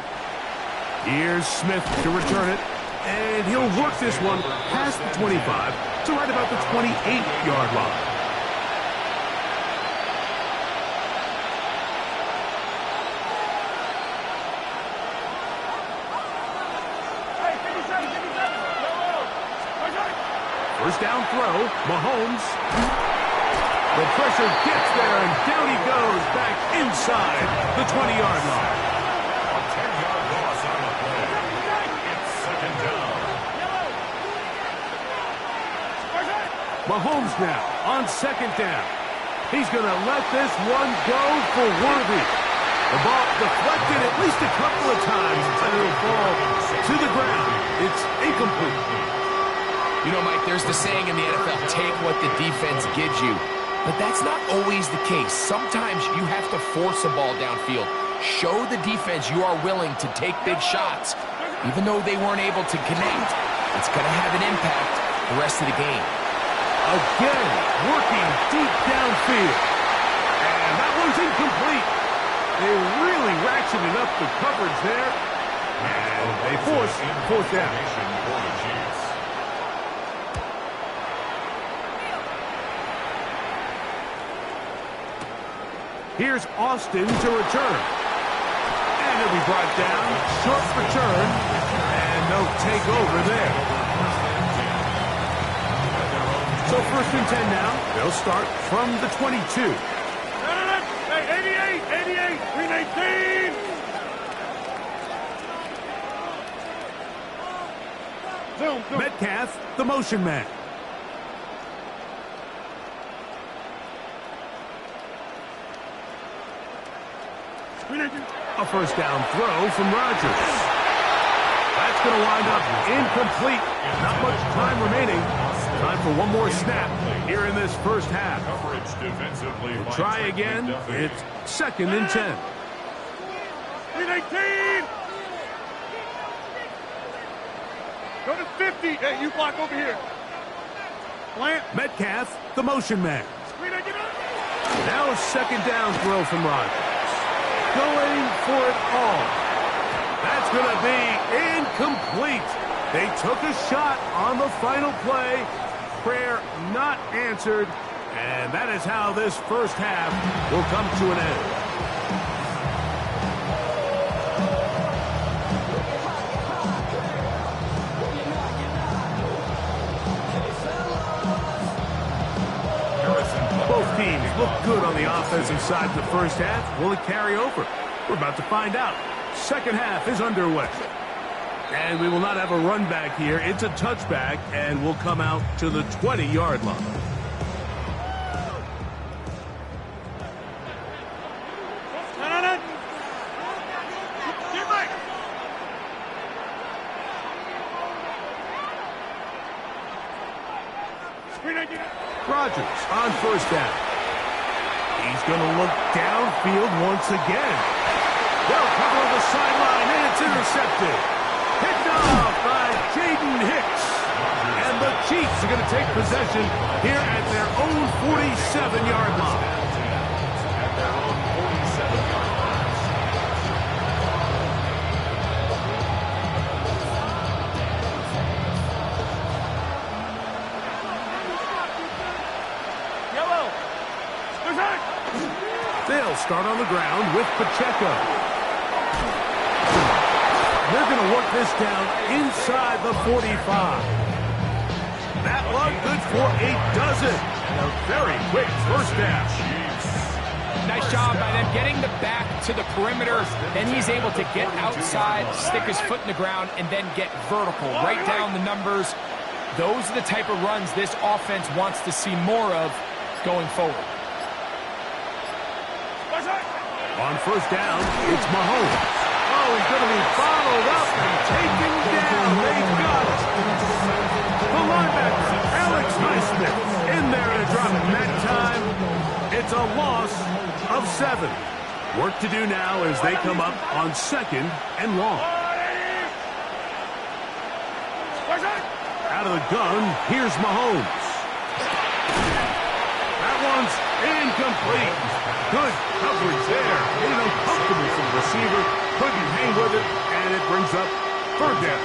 Here's Smith to return it. And he'll work this one past the 25 to right about the 28-yard line. First down throw, Mahomes. The pressure gets there, and down he goes back inside the 20-yard line. A 10-yard loss on the play. It's second down. Mahomes now on second down. He's going to let this one go for Worthy. The ball deflected at least a couple of times, and it'll fall to the ground. It's incomplete. You know, Mike, there's the saying in the NFL, take what the defense gives you. But that's not always the case. Sometimes you have to force a ball downfield. Show the defense you are willing to take big shots. Even though they weren't able to connect, it's going to have an impact the rest of the game. Again, working deep downfield. And that one's incomplete. They really ratcheted up the coverage there. And they force fourth down. Here's Austin to return. And it'll be brought down. Short return. And no takeover there. So first and 10 now. They'll start from the 22. Hey, 88, 319. Zoom. Metcalf, the motion man. A first down throw from Rodgers. That's going to wind up incomplete. Not much time remaining. Time for one more snap here in this first half. We'll try again. It's second and 10. 319. Go to 50. Hey, you block over here. Plant. Metcalf, the motion man. Now a second down throw from Rodgers. Going for it all. That's going to be incomplete. They took a shot on the final play. Prayer not answered. And that is how this first half will come to an end. Both teams look good on the offensive side of the first half. Will it carry over? We're about to find out. Second half is underway. And we will not have a run back here. It's a touchback, and we'll come out to the 20-yard line. Rodgers on first down. He's going to look downfield once again. They'll cover the sideline, and it's intercepted. Picked off by Jaden Hicks. And the Chiefs are going to take possession here at their own 47-yard line. They'll start on the ground with Pacheco. They're going to work this down inside the 45. That one good for a dozen. And a very quick first down. Nice job by them getting the back to the perimeter. Then he's able to get outside, stick his foot in the ground, and then get vertical. Right down the numbers. Those are the type of runs this offense wants to see more of going forward. On first down, it's Mahomes. Oh, he's going to be followed up and taken down. They've got it. The linebacker, Alex Highsmith, in there to drop it. That time, it's a loss of 7. Work to do now as they come up on second and long. Out of the gun, here's Mahomes. That one's incomplete. Good coverage there. Made it uncomfortable for the receiver. Couldn't hang with it, and it brings up Third down.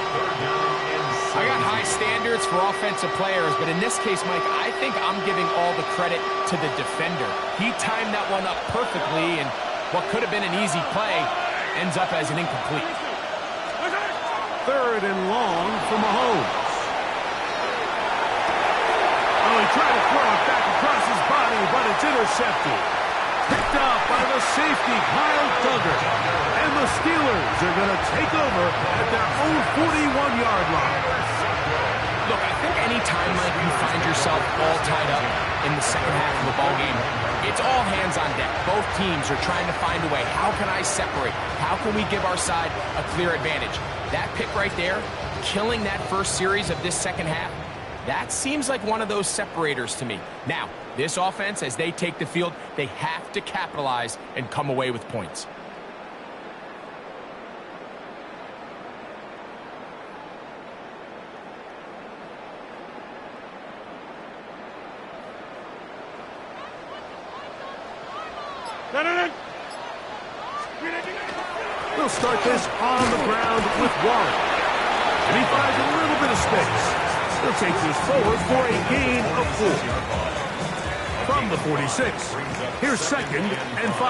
I got high standards for offensive players, but in this case, Mike, I think I'm giving all the credit to the defender. He timed that one up perfectly, and what could have been an easy play ends up as an incomplete. Third and long for Mahomes. Oh, he tried to throw it back across his body, but it's intercepted. Picked up by the safety, Kyle Duggar. And the Steelers are going to take over at their own 41-yard line. Look, I think any time, Mike, you find yourself all tied up in the second half of the ballgame, it's all hands on deck. Both teams are trying to find a way. How can I separate? How can we give our side a clear advantage? That pick right there, killing that first series of this second half, that seems like one of those separators to me. Now, this offense, as they take the field, they have to capitalize and come away with points. We'll start this on the ground with Warren. And he finds a little bit of space. He'll take this forward for a gain of 4. From the 46, here's 2nd and 5.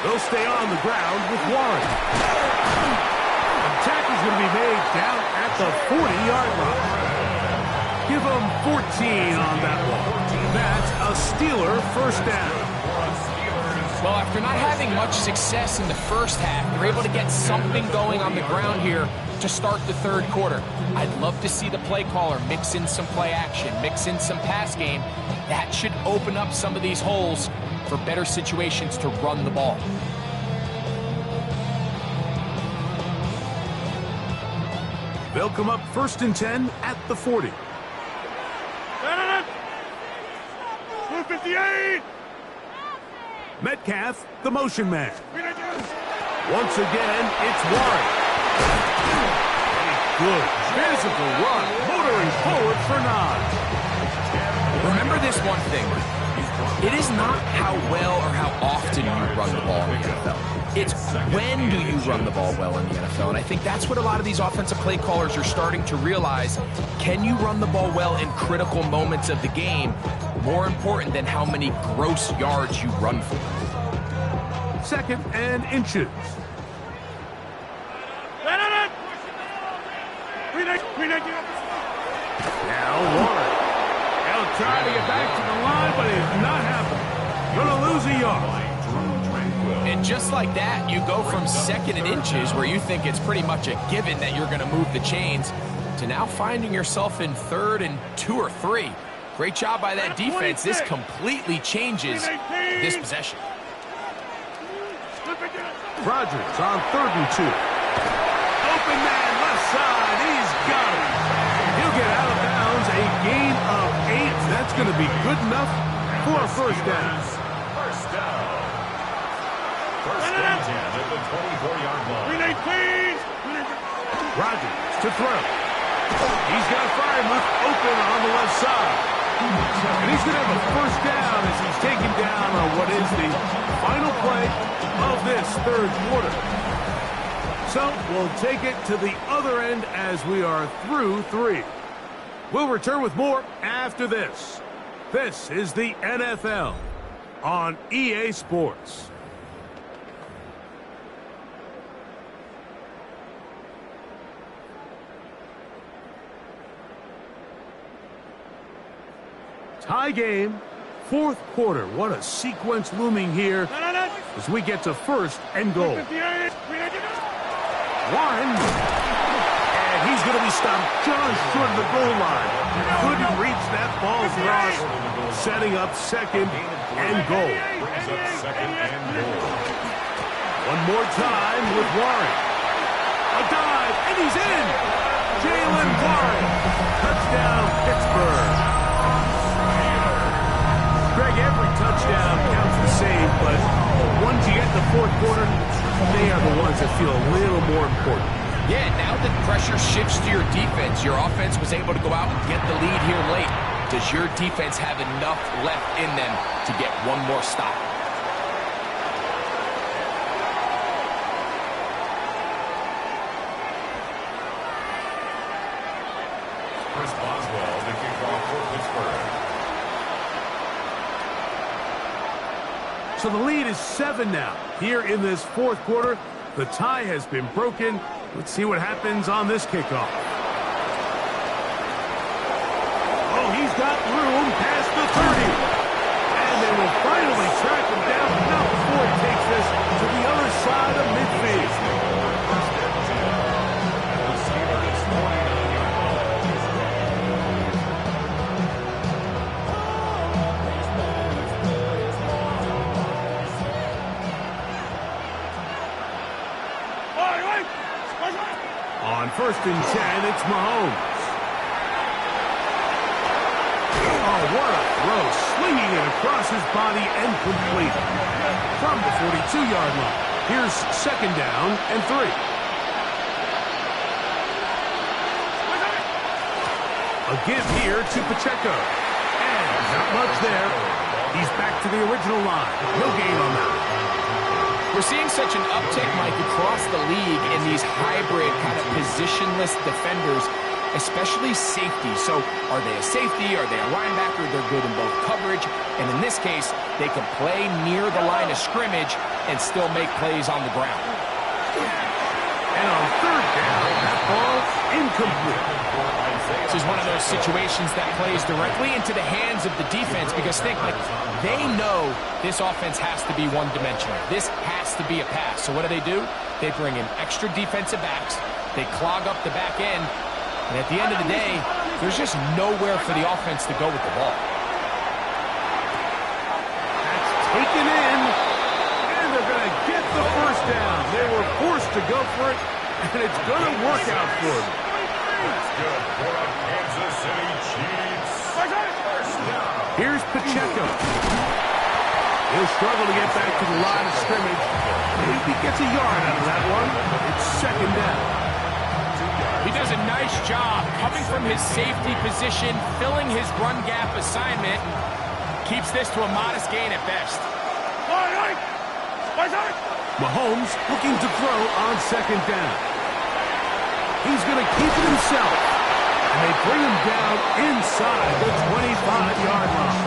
They'll stay on the ground with Warren. The tackle's going to be made down at the 40-yard line. Give them 14 on that one. That's a Steeler first down. Well, after not having much success in the first half, they're able to get something going on the ground here to start the third quarter. I'd love to see the play caller mix in some play action, mix in some pass game. That should open up some of these holes for better situations to run the ball. They'll come up 1st and 10 at the 40. 258! Metcalf, the motion man. Once again, it's Warren. A good physical run, motoring forward for 9. Remember this one thing. It is not how well or how often you run the ball in the NFL. It's when do you run the ball well in the NFL. And I think that's what a lot of these offensive play callers are starting to realize. Can you run the ball well in critical moments of the game? More important than how many gross yards you run for. 2nd and inches. Now Warren. He'll try to get back to the line, but it's not happening. Going to lose a yard. And just like that, you go from 2nd and inches, where you think it's pretty much a given that you're going to move the chains, to now finding yourself in 3rd and 2 or 3. Great job by that defense. This completely changes this possession. Rodgers on 3rd and 2. Open man left side. He's got it. He'll get out of bounds. A gain of 8. That's going to be good enough for a first down. First down. First and 10 at the 24-yard line. Rodgers to throw. He's got Freiermuth open on the left side. And he's going to have a first down as he's taken down on what is the final play of this third quarter. So we'll take it to the other end as we are through 3. We'll return with more after this. This is the NFL on EA Sports. Tie game, 4th quarter. What a sequence looming here as we get to 1st and goal. Warren, and he's going to be stopped just short of the goal line. Couldn't reach that ball across, setting up 2nd and goal. One more time with Warren. A dive, and he's in. Jalen Warren, touchdown Pittsburgh. Greg, every touchdown counts the same, but once you get in the 4th quarter, they are the ones that feel a little more important. Yeah, now that pressure shifts to your defense, your offense was able to go out and get the lead here late. Does your defense have enough left in them to get one more stop? So the lead is 7 now. Here in this fourth quarter, the tie has been broken. Let's see what happens on this kickoff. Oh, he's got room past the 30. And they will finally track him down, not before he takes this to the other side of midfield. On 1st and 10, it's Mahomes. Oh, what a throw. Slinging it across his body and complete. From the 42-yard line. Here's 2nd down and 3. A give here to Pacheco. And not much there. He's back to the original line. No gain on that. We're seeing such an uptick, Mike, across the league in these hybrid kind of positionless defenders, especially safety. So are they a safety? Are they a linebacker? They're good in both coverage. And in this case, they can play near the line of scrimmage and still make plays on the ground. And on 3rd down, that ball incomplete. This is one of those situations that plays directly into the hands of the defense because think, like, they know this offense has to be one-dimensional. This has to be a pass. So what do? They bring in extra defensive backs. They clog up the back end. And at the end of the day, there's just nowhere for the offense to go with the ball. That's taken in. And they're going to get the 1st down. They were forced to go for it, and it's going to work out for them. That's good for the Kansas City Chiefs. 1st down. Here's Pacheco. He'll struggle to get back to the line of scrimmage. Maybe he gets a yard out of that one. It's 2nd down. He does a nice job coming from his safety position, filling his run gap assignment. Keeps this to a modest gain at best. Mahomes looking to throw on 2nd down. He's going to keep it himself. And they bring him down inside the 25-yard line.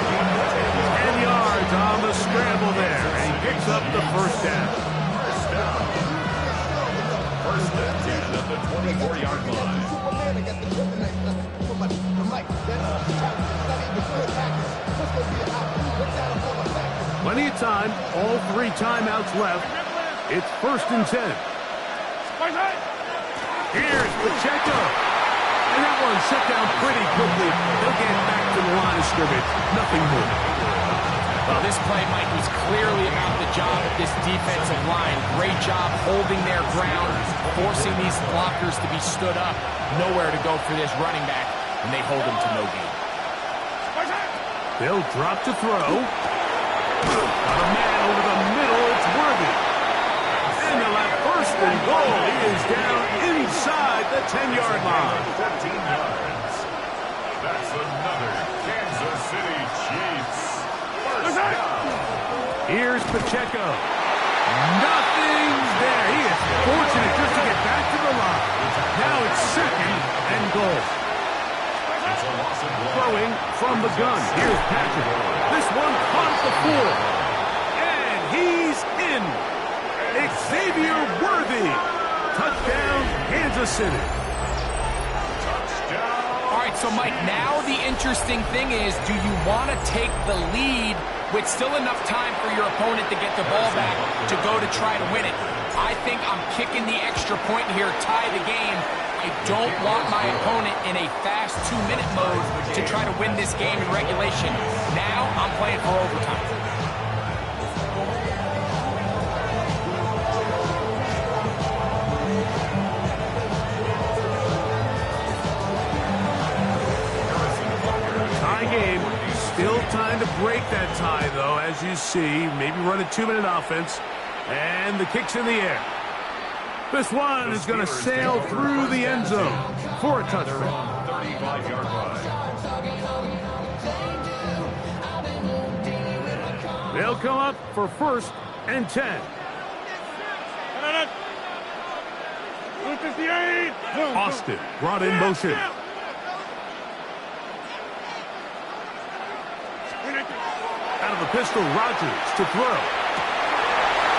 10 yards on the scramble there. And he picks up the 1st down. 1st and 10 at the 24-yard line. Plenty of time. All 3 timeouts left. It's 1st and 10. Here's Pacheco. And that one set down pretty quickly. They'll get back to the line of scrimmage. Nothing more. Well, this play, Mike, was clearly about the job of this defensive line. Great job holding their ground, forcing these blockers to be stood up. Nowhere to go for this running back, and they hold him to no gain. They'll drop to throw. Got a man over the middle. It's Worthy. And they'll have 1st and goal. He is down inside the 10-yard line. 14 yards. That's another Kansas City Chiefs. 1st down. Here's Pacheco. Nothing's there. He is fortunate just to get back to the line. Now it's 2nd and goal. Throwing from the gun. Here's Patrick. This one caught the 4. And he's in. Xavier Worthy. Touchdown, Kansas City. All right, so Mike, now the interesting thing is, do you want to take the lead with still enough time for your opponent to get the ball back to go to try to win it? I think I'm kicking the extra point here, tie the game. I don't want my opponent in a fast 2-minute mode to try to win this game in regulation. Now I'm playing for overtime. Game. Still time to break that tie, though, as you see. Maybe run a 2-minute offense. And the kick's in the air. This one is going to sail through the end zone for a touchdown. 35-yard line. They'll come up for 1st and 10. Austin brought in motion. Out of the pistol, Rodgers, to throw.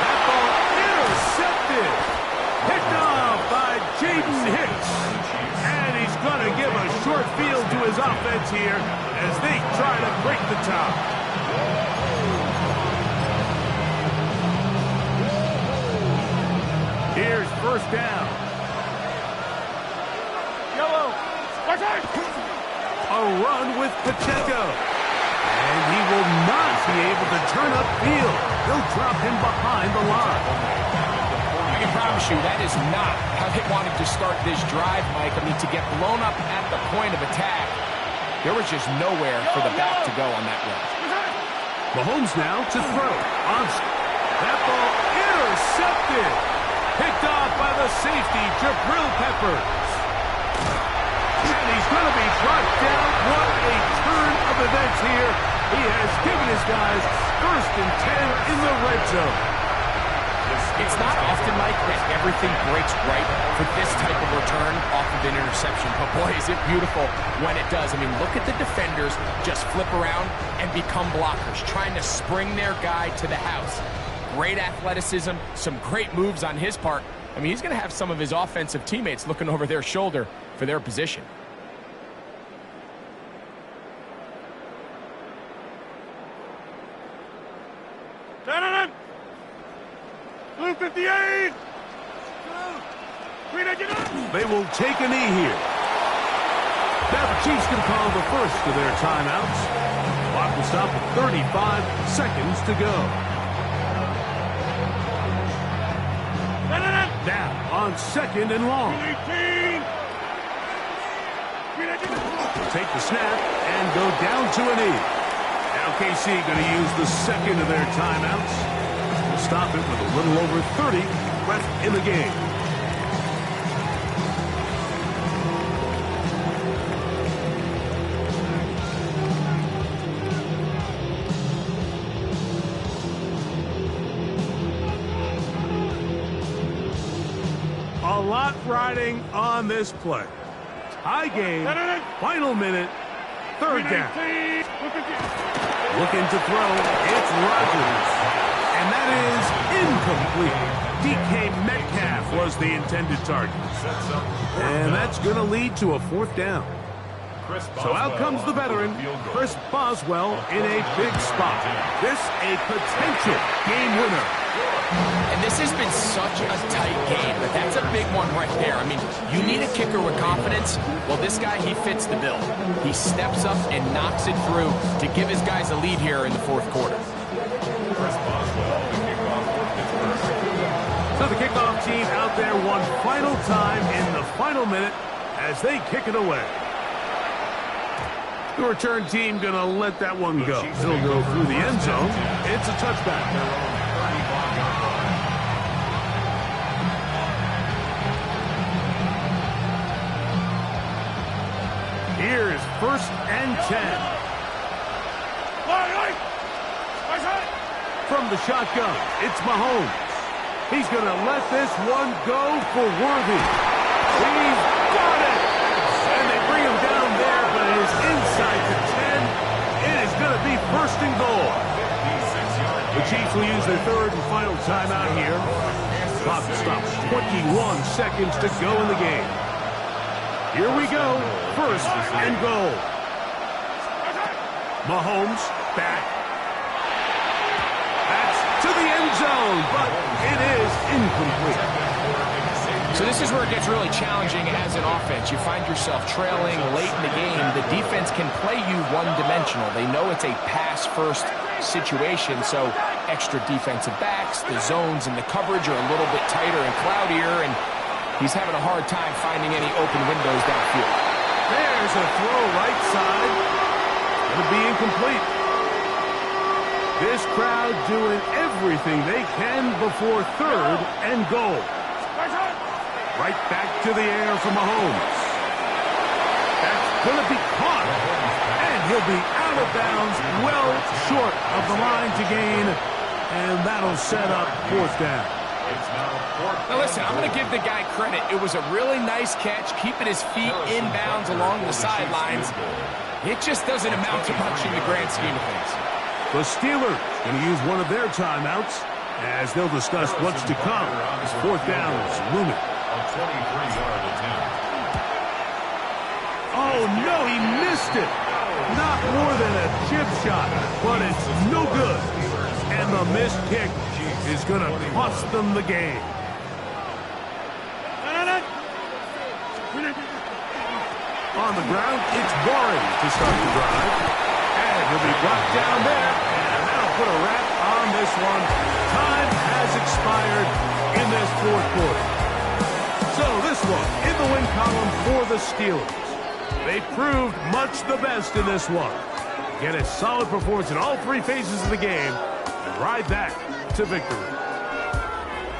That ball intercepted. Picked off by Jaden Hicks. And he's going to give a short field to his offense here as they try to break the top. Here's first down. Yellow. A run with Pacheco. And he will not be able to turn upfield. They'll drop him behind the line. I can promise you that is not how they wanted to start this drive, Mike. I mean, to get blown up at the point of attack, there was just nowhere for the back to go on that run. Mahomes now to throw. That ball intercepted. Picked off by the safety, Jabril Peppers. And he's going to be brought down. What a turn of events here. He has given his guys 1st and 10 in the red zone. It's not often, Mike, that everything breaks right for this type of return off of an interception. But boy, is it beautiful when it does. I mean, look at the defenders just flip around and become blockers, trying to spring their guy to the house. Great athleticism, some great moves on his part. I mean, he's going to have some of his offensive teammates looking over their shoulder for their position. Blue 58. They will take a knee here. Now the Chiefs can call the first of their timeouts. Clock will stop at 35 seconds to go. Now on 2nd and long. Take the snap and go down to a knee. Now KC going to use the 2nd of their timeouts. We'll stop it with a little over 30 left in the game. A lot riding on this play. High game, final minute, 3rd down. Looking to throw, it's Rodgers. And that is incomplete. DK Metcalf was the intended target. And that's going to lead to a 4th down. So out comes the veteran, Chris Boswell, in a big spot. This a potential game winner. And this has been such a tight game, but that's a big one right there. I mean, you need a kicker with confidence. Well, this guy, he fits the bill. He steps up and knocks it through to give his guys a lead here in the 4th quarter. So the kickoff team out there one final time in the final minute as they kick it away. The return team going to let that one go. It'll go through the end zone. It's a touchback. Here's 1st and 10. From the shotgun, it's Mahomes. He's going to let this one go for Worthy. He's got it! And they bring him down there, but it is inside the 10. It is going to be 1st and goal. The Chiefs will use their 3rd and final timeout here. Clock stops. 21 seconds to go in the game. Here we go. 1st and goal. Mahomes back. That's to the end zone, but it is incomplete. So this is where it gets really challenging as an offense. You find yourself trailing late in the game. The defense can play you one-dimensional. They know it's a pass-first situation, so extra defensive backs, the zones and the coverage are a little bit tighter and cloudier, and he's having a hard time finding any open windows downfield. There's a throw right side. It'll be incomplete. This crowd doing everything they can before 3rd and goal. Right back to the air for Mahomes. That's going to be caught. And he'll be out of bounds, well short of the line to gain. And that'll set up 4th down. Now listen, I'm going to give the guy credit. It was a really nice catch, keeping his feet inbounds along the sidelines. It just doesn't amount to much in the grand scheme of things. The Steelers going to use one of their timeouts as they'll discuss what's to come as fourth down is looming. A 23-yard attempt. Oh, no, he missed it. Not more than a chip shot, but it's no good. And the missed kick is going to cost them the game. On the ground, it's Warren to start the drive. And he'll be brought down there. And that'll put a wrap on this one. Time has expired in this fourth quarter. So this one in the win column for the Steelers. They proved much the best in this one. Get a solid performance in all three phases of the game and ride that to victory.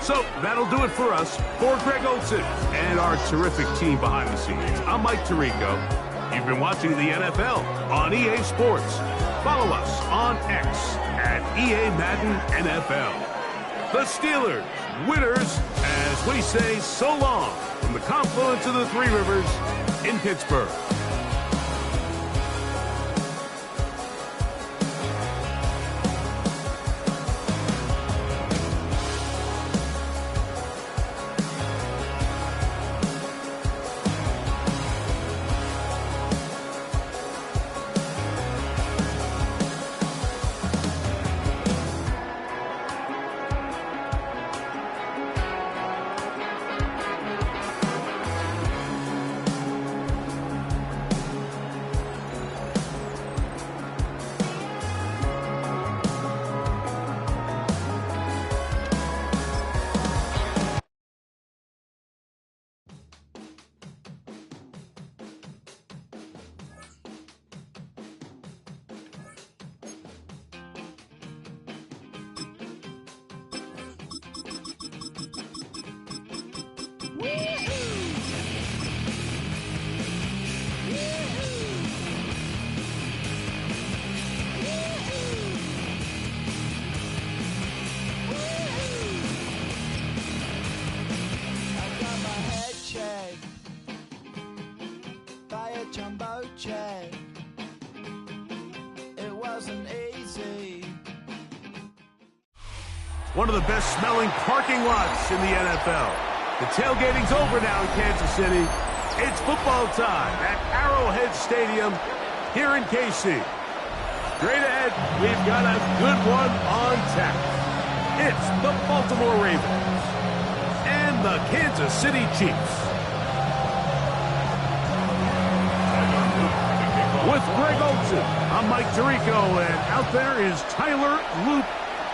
So that'll do it for us. For Greg Olson and our terrific team behind the scenes, I'm Mike Tirico. You've been watching the NFL on EA Sports. Follow us on X at EA Madden NFL. The Steelers, winners, as we say so long from the confluence of the Three Rivers in Pittsburgh. One of the best smelling parking lots in the NFL. The tailgating's over now in Kansas City. It's football time at Arrowhead Stadium here in KC. Straight ahead, we've got a good one on tap. It's the Baltimore Ravens and the Kansas City Chiefs. With Greg Olson, I'm Mike Tirico, and out there is Tyler Loop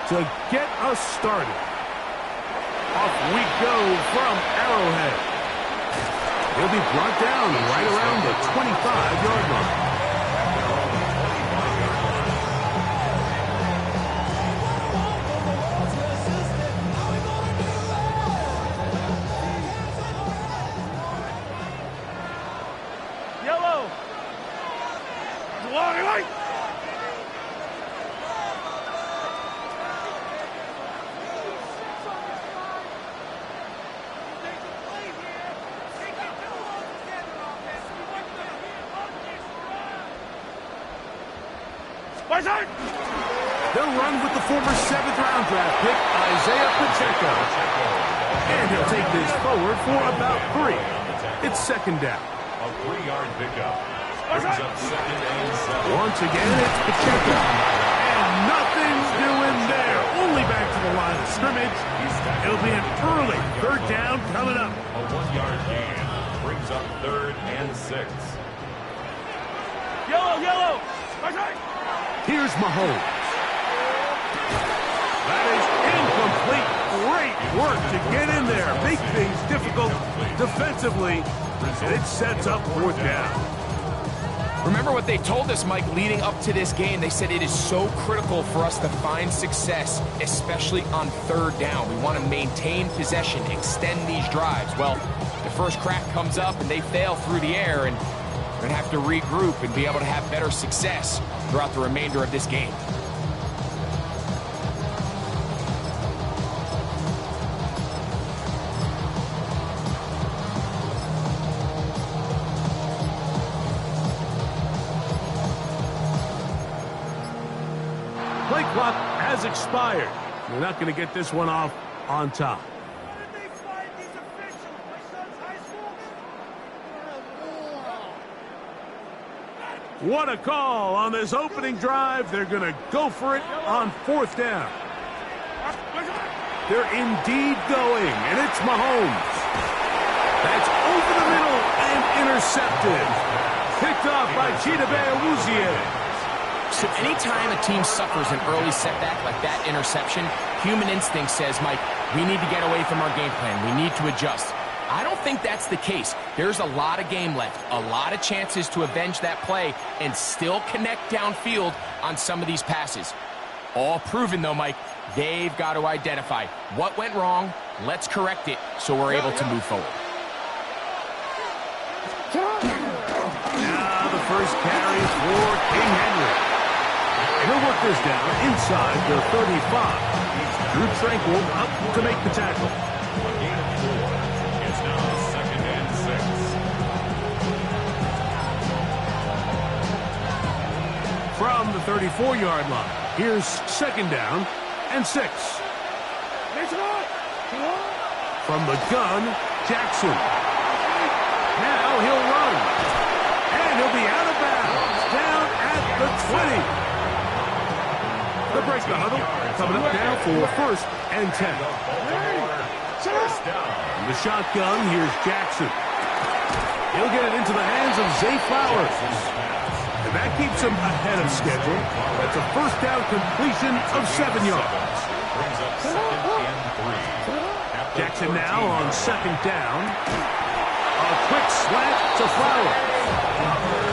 to get us started. Off we go from Arrowhead. He'll be brought down right around the 25-yard line. Yellow. White. They'll run with the former 7th-round draft pick, Isaiah Pacheco. And he'll take this forward for about 3. It's second down. A 3-yard pickup. Brings up second and 7. Once again, it's Pacheco. And nothing's doing there. Only back to the line of scrimmage. It'll be an early third down coming up. A 1-yard gain. Brings up third and 6. Yellow. Here's Mahomes. That is incomplete. Great work to get in there. Make things difficult defensively. And it sets up fourth down. Remember what they told us, Mike, leading up to this game. They said it is so critical for us to find success, especially on third down. We want to maintain possession, extend these drives. Well, the first crack comes up and they fail through the air, and we're going to have to regroup and be able to have better success throughout the remainder of this game. clock has expired. They're not going to get this one off on top. What a call on this opening drive. They're going to go for it on 4th down. They're indeed going, and it's Mahomes. That's over the middle and intercepted. Picked off by Chidobe Awuzie. So anytime a team suffers an early setback like that interception, human instinct says, Mike, we need to get away from our game plan. We need to adjust. I don't think that's the case. There's a lot of game left, a lot of chances to avenge that play and still connect downfield on some of these passes. All proven, though, Mike, they've got to identify what went wrong, let's correct it so we're able to move forward. Now the first carry for King Henry. He'll work this down inside the 35. Drew Tranquil up to make the tackle. A gain of 4. It's now 2nd and 6. From the 34-yard line, here's 2nd down and 6. From the gun, Jackson. Now he'll run. And he'll be out of bounds, down at the 20. The break the huddle, coming up now for 1st and 10. First down. From the shotgun, here's Jackson. He'll get it into the hands of Zay Flowers. And that keeps him ahead of schedule. That's a 1st down completion of 7 yards. Brings up 2nd and 3. Jackson now on 2nd down. A quick slant to Flowers.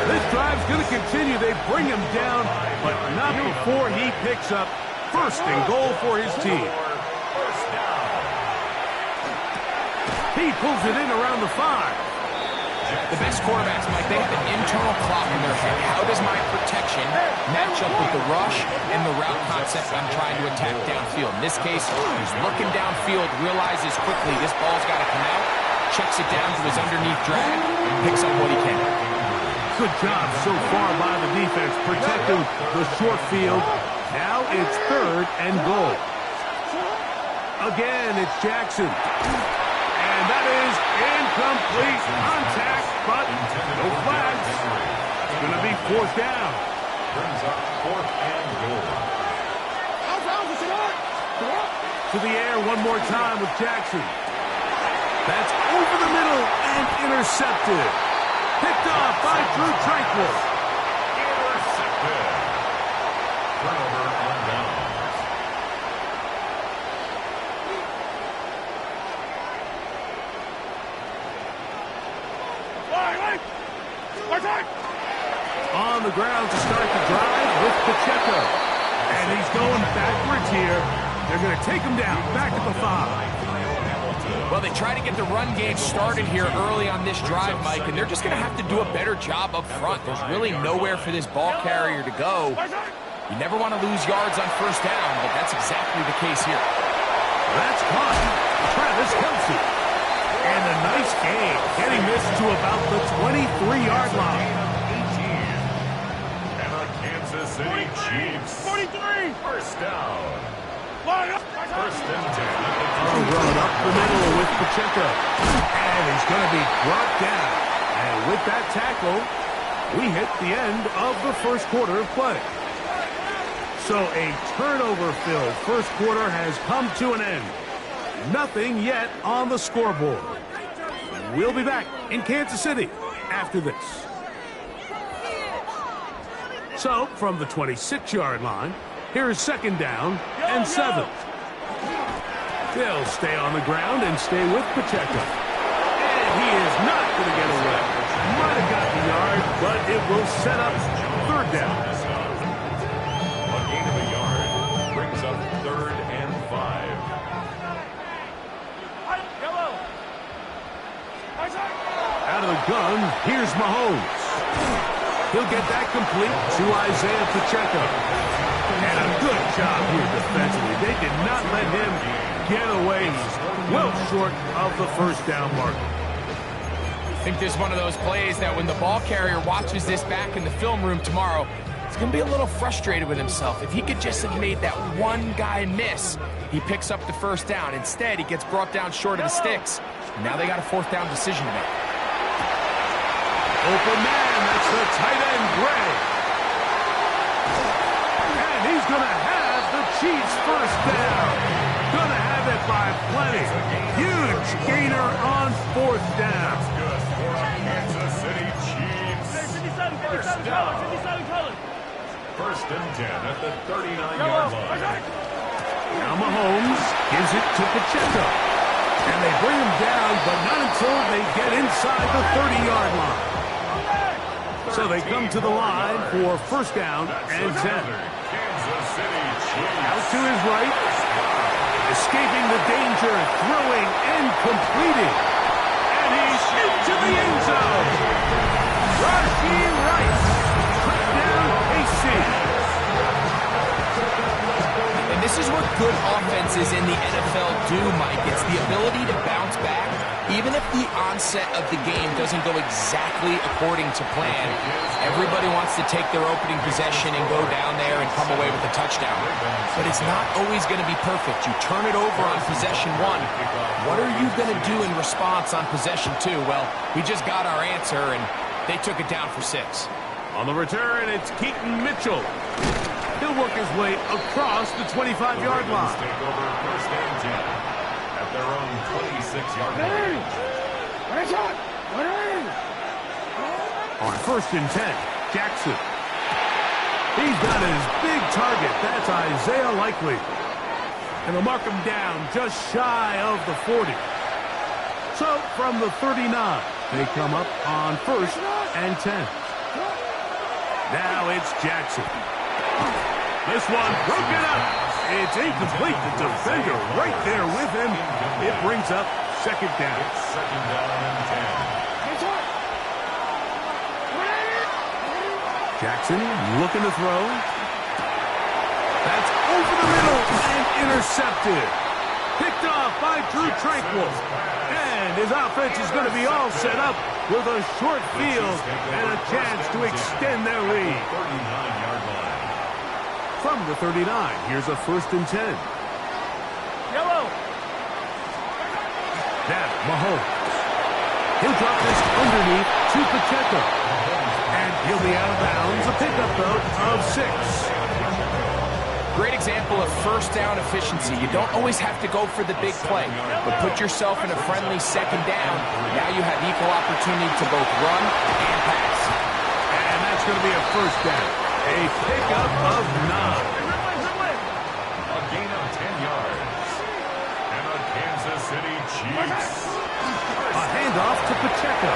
This drive's going to continue. They bring him down, but not before he picks up 1st and goal for his team. First down. He pulls it in around the 5. The best quarterbacks, Mike, they have an internal clock in their head. How does my protection match up with the rush and the route concept I'm trying to attack downfield? In this case, he's looking downfield, realizes quickly this ball's got to come out, checks it down to his underneath drag, and picks up what he can. Good job so far by the defense protecting the short field. Now it's 3rd and goal. Again, it's Jackson. And that is incomplete contact, but no flags. It's going to be 4th down. Brings up 4th and goal. To the air one more time with Jackson. That's over the middle and intercepted. Picked off by Drew Tranquil. Intercepted. Turnover on downs. On the ground to start the drive with Pacheco. And he's going backwards here. They're going to take him down, back at the 5. Well, they try to get the run game started here early on this drive, Mike, and they're just going to have to do a better job up front. There's really nowhere for this ball carrier to go. You never want to lose yards on 1st down, but that's exactly the case here. That's caught. Travis Kelce. And a nice game, getting this to about the 23-yard line. And the Kansas City Chiefs. 43. First down. 1st and 10. A run up the middle with Pacheco. And he's going to be brought down. And with that tackle, we hit the end of the 1st quarter of play. So a turnover-filled 1st quarter has come to an end. Nothing yet on the scoreboard. We'll be back in Kansas City after this. So, from the 26-yard line, here's 2nd down and 7. They'll stay on the ground and stay with Pacheco. And he is not going to get away. Might have got the yard, but it will set up 3rd down. A gain of a yard brings up 3rd and 5. Out of the gun, here's Mahomes. He'll get that complete to Isaiah Pacheco. And a good job here defensively. They did not let him get away. He's well short of the 1st down mark. I think this is one of those plays that when the ball carrier watches this back in the film room tomorrow, He's going to be a little frustrated with himself. If he could just have made that one guy miss, he picks up the first down. Instead, he gets brought down short of the sticks. And now they got a fourth down decision to make. Open man, that's the tight end, Gray. And he's going to have the Chiefs first down. Going to have it by plenty. Huge gainer on fourth down. Good for our Kansas City Chiefs. First down. First and 10 at the 39-yard line. Now Mahomes gives it to Pacheco. And they bring him down, but not until they get inside the 30-yard line. So they come to the line for first down and 10. Kansas City Chiefs. Out to his right. Escaping the danger, throwing and completing. And he's into the end zone. Rashi Rice. Touchdown, KC. And this is what good offenses in the NFL do, Mike. It's the ability to bounce back, even if the onset of the game doesn't go exactly according to plan. Everybody wants to take their opening possession and go down there and come away with a touchdown. But it's not always going to be perfect. You turn it over on possession one. What are you going to do in response on possession two? Well, we just got our answer, and they took it down for 6. On the return, it's Keaton Mitchell. He'll work his way across the 25-yard line. Take over first and 10 at their own 26-yard line. On first and 10, Jackson. He's got his big target. That's Isaiah Likely. And they'll mark him down just shy of the 40. So from the 39, they come up on first and 10. Now it's Jackson. This one broken up. It's incomplete. The defender right there with him. It brings up second down. Second down and 10. Jackson looking to throw. That's over the middle and intercepted. Picked off by Drew Tranquill. And his offense is going to be all set up with a short field and a chance to extend their lead. 39-yard line. From the 39, here's a first and 10. Yellow. Now, Mahomes. He'll drop this underneath to Pacheco. And he'll be out of bounds. A pickup, though, of 6. Great example of first down efficiency. You don't always have to go for the big play, but put yourself in a friendly second down. Now you have equal opportunity to both run and pass. And that's going to be a first down. A pickup of 9. A gain of 10 yards. And the Kansas City Chiefs. A handoff to Pacheco.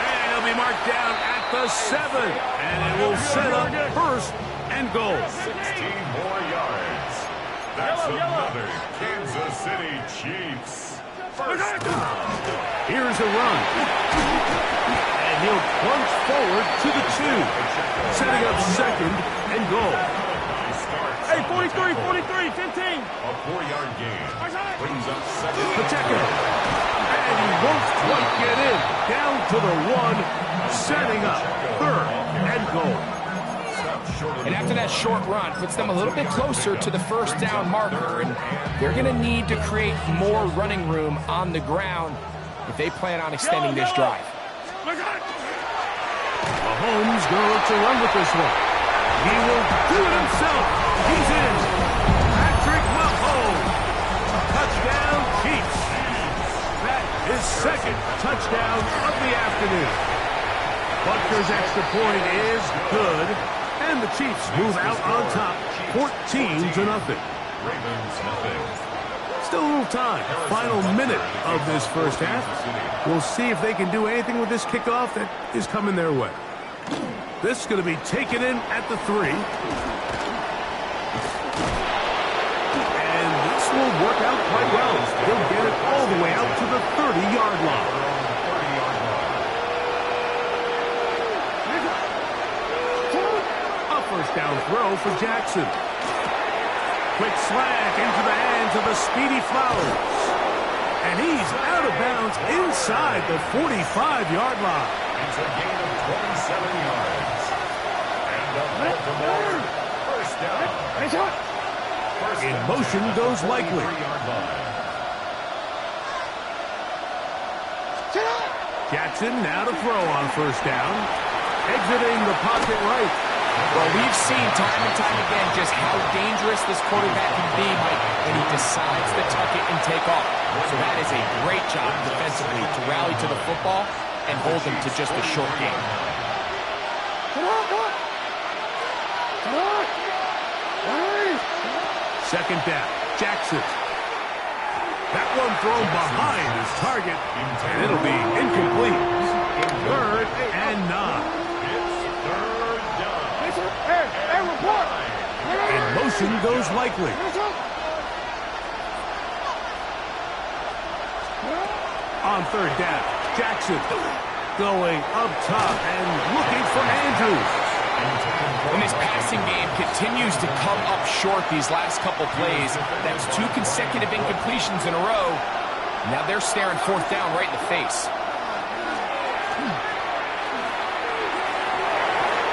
And he'll be marked down at the 7. And it will set up first and goal. 16 more yards. That's another Kansas City Chiefs. First down. Here's a run. And he'll plunge forward to the 2. Setting up second and goal. Hey, 43, 43, 15. A 4-yard gain. Brings up second. Pacheco. And he won't quite get in. Down to the 1. Setting up third and goal. And after that short run, puts them a little bit closer to the first down marker, and they're going to need to create more running room on the ground if they plan on extending this drive. Mahomes going to look to run with this one. He will do it himself. He's in. Patrick Mahomes. Touchdown, Chiefs. That is second touchdown of the afternoon. Butker's extra point is good. And the Chiefs move out on top, 14-0. Ravens nothing. Still a little time. Final minute of this first half. We'll see if they can do anything with this kickoff that is coming their way. This is going to be taken in at the 3. And this will work out quite well. They'll get it all the way out to the 30-yard line. First down throw for Jackson. Quick slant into the hands of the speedy Flowers. And he's out of bounds inside the 45-yard line. It's a gain of 27 yards. First down. In motion goes Likely. Jackson now to throw on first down. Exiting the pocket right. Well, we've seen time and time again just how dangerous this quarterback can be, Mike, when he decides to tuck it and take off. So that is a great job defensively to rally to the football and hold them to just a short game. Second down, Jackson. That one thrown behind his target, and it'll be incomplete. Third and 9. It's third down. Hey, report! In motion goes Likely. On third down, Jackson going up top and looking for Andrews. When this passing game continues to come up short these last couple plays, that's 2 consecutive incompletions in a row. Now they're staring fourth down right in the face.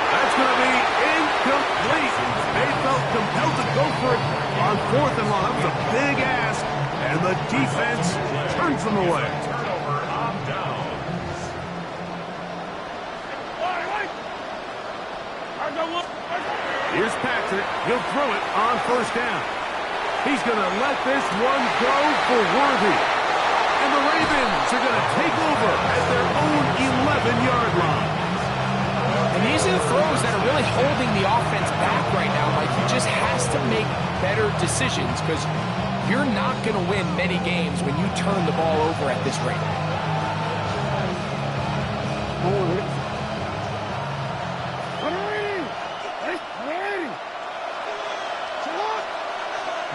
That's going to be incomplete. They felt compelled to go for it on fourth and long. That was a big ask, and the defense turns them away. Turnover on downs. Here's Patrick. He'll throw it on first down. He's going to let this one go for Worthy. And the Ravens are going to take over at their own 11-yard line. And these are the throws that are really holding the offense back right now. Like, he just has to make better decisions because you're not going to win many games when you turn the ball over at this rate.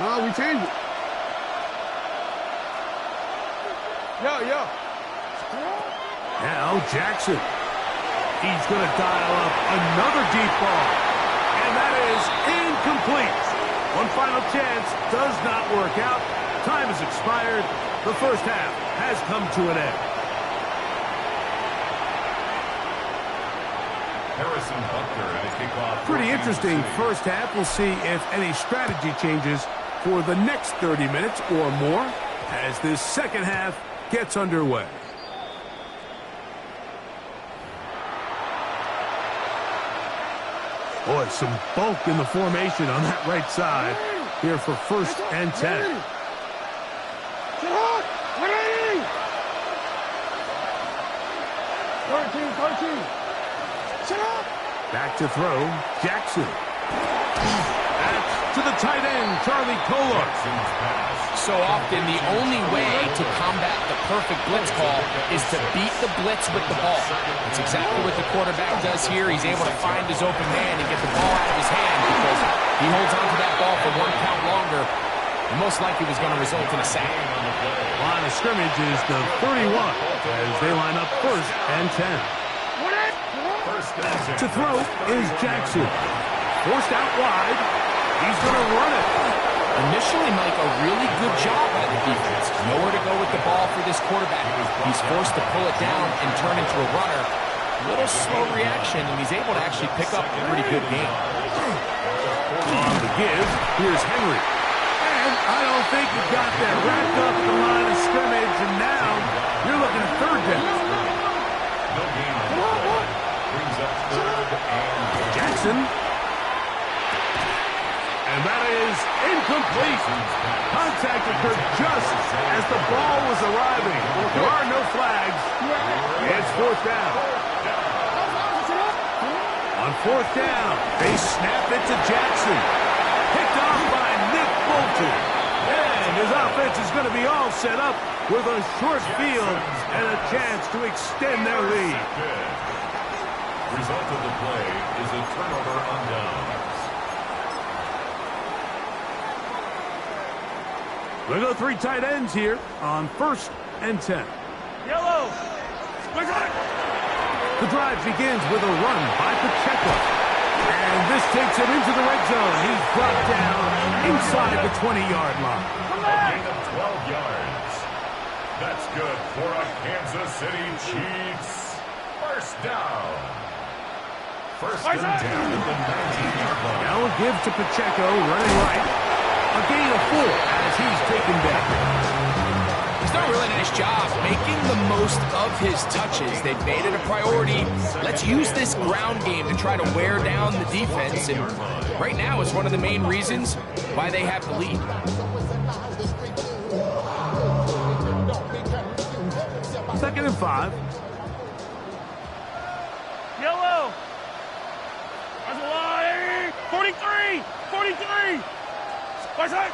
No, we changed it. Yeah. Now Jackson. He's going to dial up another deep ball. And that is incomplete. One final chance does not work out. Time has expired. The first half has come to an end. Harrison Butker at a kickoff. Pretty interesting first half. We'll see if any strategy changes for the next 30 minutes or more as this second half gets underway. Boy, some bulk in the formation on that right side here for first and 10. Back to throw, Jackson. That's to the tight end, Charlie Kolar. So often, the only way to combat the perfect blitz call is to beat the blitz with the ball. That's exactly what the quarterback does here. He's able to find his open man and get the ball out of his hand because he holds on to that ball for 1 count longer. And most likely was going to result in a sack. Line of scrimmage is the 31 as they line up first and 10. To throw is Jackson. Forced out wide. He's going to run it. Initially, Mike, a really good job by the defense. Nowhere to go with the ball for this quarterback. He's forced to pull it down and turn into a runner. A little slow reaction, and he's able to actually pick up a pretty good game. On the give, here's Henry. And I don't think you got that wrapped up the line of scrimmage, and now you're looking at third down. No gain on the play. Brings up third and Jackson. And that is incomplete. Contact occurred just as the ball was arriving. There are no flags. It's fourth down. On fourth down, they snap it to Jackson. Picked off by Nick Bolton. And his offense is going to be all set up with a short field and a chance to extend their lead. result of the play is a turnover on downs. They go three tight ends here on 1st and 10. Yellow. The drive begins with a run by Pacheco. And this takes him into the red zone. He's brought down inside the 20-yard line. A gain of 12 yards. That's good for a Kansas City Chiefs. First down. First and 10 at the 19-yard line. Now a give to Pacheco, running right. A gain of 4 as he's taken down. He's done a really nice job making the most of his touches. They've made it a priority. Let's use this ground game to try to wear down the defense. And right now, it's one of the main reasons why they have the lead. Second and 5. Yellow. That's a lie. 43. 43. By side.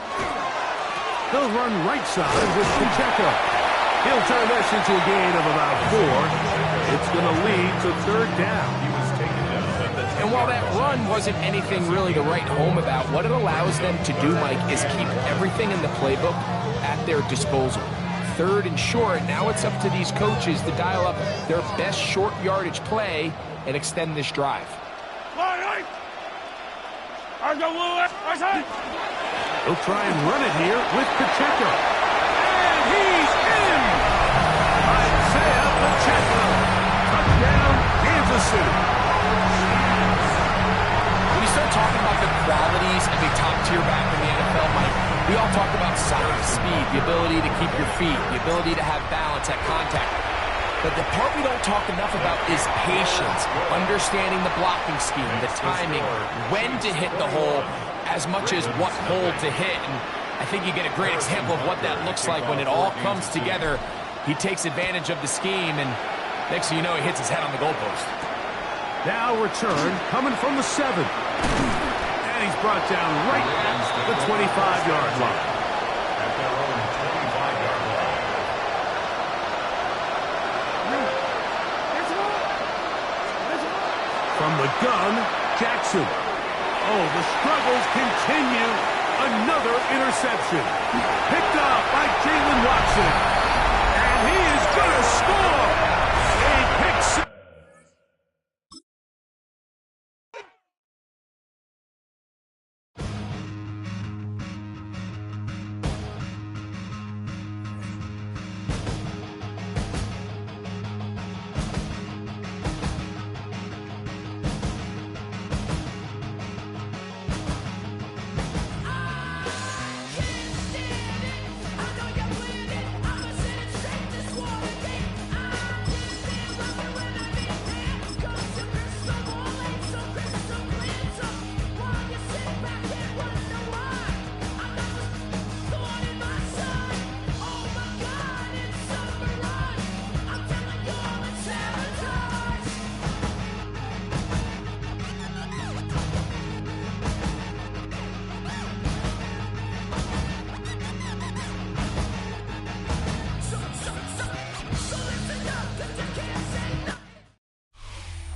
They'll run right side with Pacheco. He'll turn this into a gain of about 4. It's going to lead to third down. He was taken down at the 10-yard And while that run wasn't anything really to write home about, what it allows them to do, Mike, is keep everything in the playbook at their disposal. Third and short, now it's up to these coaches to dial up their best short yardage play and extend this drive. Right. I'll go Lewis. Right side. He'll try and run it here with Pacheco. And he's in! Isaiah Pacheco. Touchdown, Kansas City. When you start talking about the qualities of a top-tier back in the NFL, Mike, we all talk about size, speed, the ability to keep your feet, the ability to have balance at contact. But the part we don't talk enough about is patience, understanding the blocking scheme, the timing, when to hit the hole, as much as what hole to hit. And I think you get a great example of what that looks like when it all comes together. He takes advantage of the scheme, and next thing you know, he hits his head on the goalpost. Now return coming from the 7. And he's brought down right at the 25-yard line. at their own 25-yard line. From the gun, Jackson. Oh, the struggles continue. Another interception. Picked up by Jalen Watson. And he is going to score. A pick six.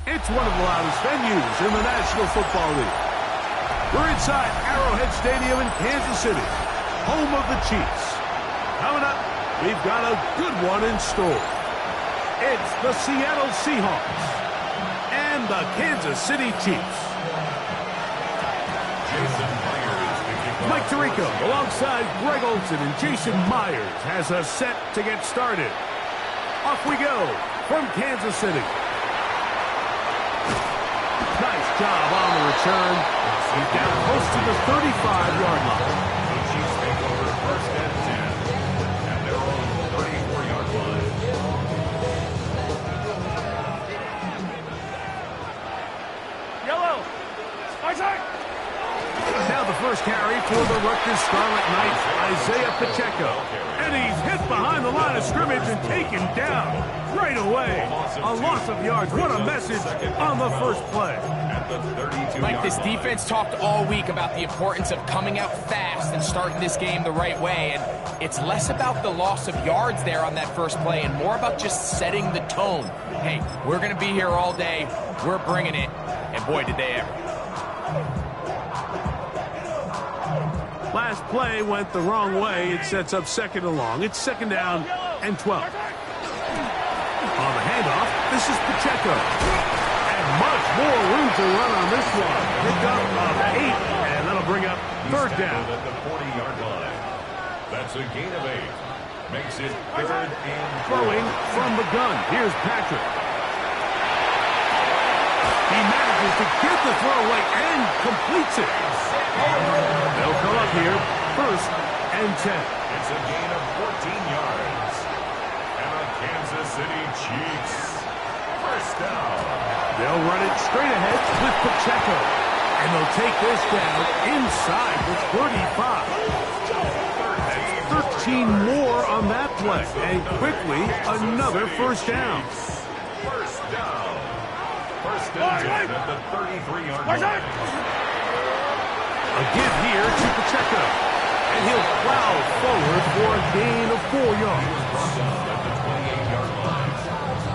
It's one of the loudest venues in the National Football League. We're inside Arrowhead Stadium in Kansas City, home of the Chiefs. Coming up, we've got a good one in store. It's the Seattle Seahawks and the Kansas City Chiefs. Jason Myers to kick off. Mike Tirico, alongside Greg Olsen and Jason Myers, has us set to get started. Off we go from Kansas City. Nice job on the return. He's down close to the 35-yard line. The Chiefs take over first and 10 at their own 34-yard line. Yellow. Isaac. Now the first carry for the Rutgers Scarlet Knights, Isaiah Pacheco. And he's hit behind the line of scrimmage and taken down right away. A loss of yards. What a message on the first play. At the 32-yard Mike, this line. defense talked all week about the importance of coming out fast and starting this game the right way. And it's less about the loss of yards there on that first play and more about just setting the tone. Hey, we're going to be here all day. We're bringing it. And boy, did they ever. Last play went the wrong way. It sets up second and long. It's second down and 12. On the handoff, this is Pacheco. And much more room to run on this one. Pick up of 8, and that'll bring up third down. At the 40-yard line. That's a gain of 8. Makes it third and Throwing from the gun. Here's Patrick. He manages to get the throw away and completes it. They'll come up here, 1st and 10. It's a gain of 14 yards. And the Kansas City Chiefs, 1st down. They'll run it straight ahead with Pacheco. And they'll take this down inside the 35. That's 13 more on that play. And quickly, another 1st down. 1st down. 1st and 10 at the 33-yard line. A give here to Pacheco. And he'll plow forward for a gain of 4 yards. Brought down at the 28-yard line.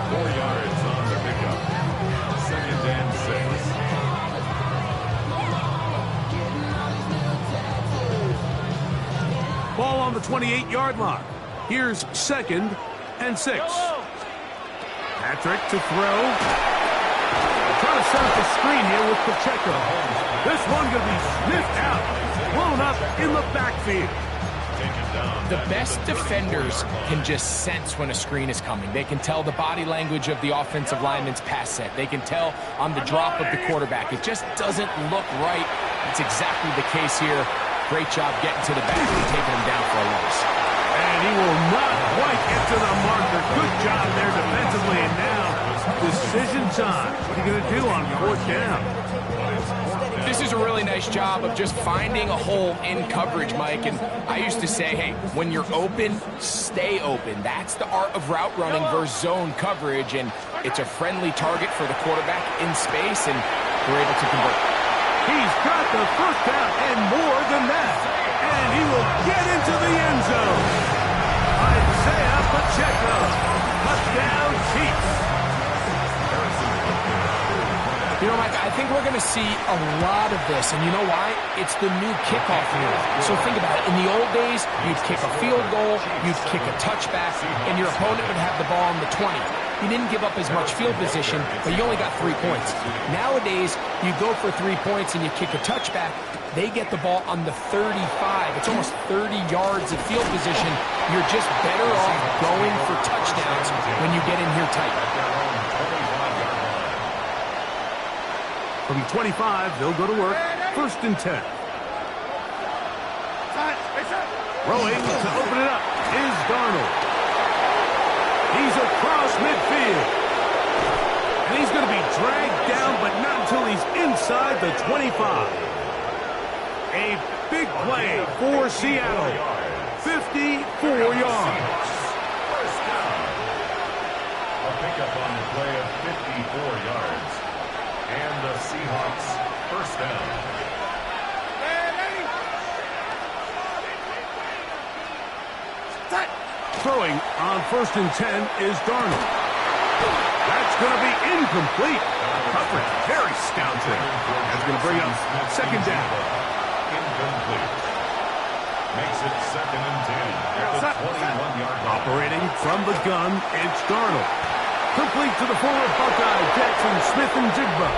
4 yards on the pickup. 2nd and 6. Ball on the 28-yard line. Here's 2nd and 6. Patrick to throw. Trying to set up the screen here with Pacheco. This one going to be sniffed out. Blown up in the backfield. The best defenders can just sense when a screen is coming. They can tell the body language of the offensive lineman's pass set. They can tell on the drop of the quarterback. It just doesn't look right. It's exactly the case here. Great job getting to the back and taking him down for a loss. And he will not quite get to the marker. Good job there defensively. And now, decision time. What are you going to do on 4th down? This is a really nice job of just finding a hole in coverage, Mike. And I used to say, hey, when you're open, stay open. That's the art of route running versus zone coverage. And it's a friendly target for the quarterback in space, and we're able to convert. He's got the 1st down and more than that. And he will get into the end zone. Isaiah Pacheco. Touchdown, Chiefs. You know, Mike, I think we're going to see a lot of this, and you know why? It's the new kickoff rule. So think about it. In the old days, you'd kick a field goal, you'd kick a touchback, and your opponent would have the ball on the 20. You didn't give up as much field position, but you only got 3 points. Nowadays, you go for 3 points and you kick a touchback, they get the ball on the 35. It's almost 30 yards of field position. You're just better off going for touchdowns when you get in here tight. From the 25, they'll go to work. 1st and 10. Throwing to open it up is Darnold. He's across midfield. And he's going to be dragged down, but not until he's inside the 25. A big play for Seattle. 54 yards. 1st down. A pickup on the play of 54 yards. And the Seahawks, 1st down. Throwing on 1st and 10 is Darnold. That's going to be incomplete. Coverage very scoundrel. That's going to bring up 2nd down. Incomplete. Makes it 2nd and 10 at the 21-yard line. Operating from the gun, it's Darnold. Complete to the former Buckeye, Jackson Smith-Njigba.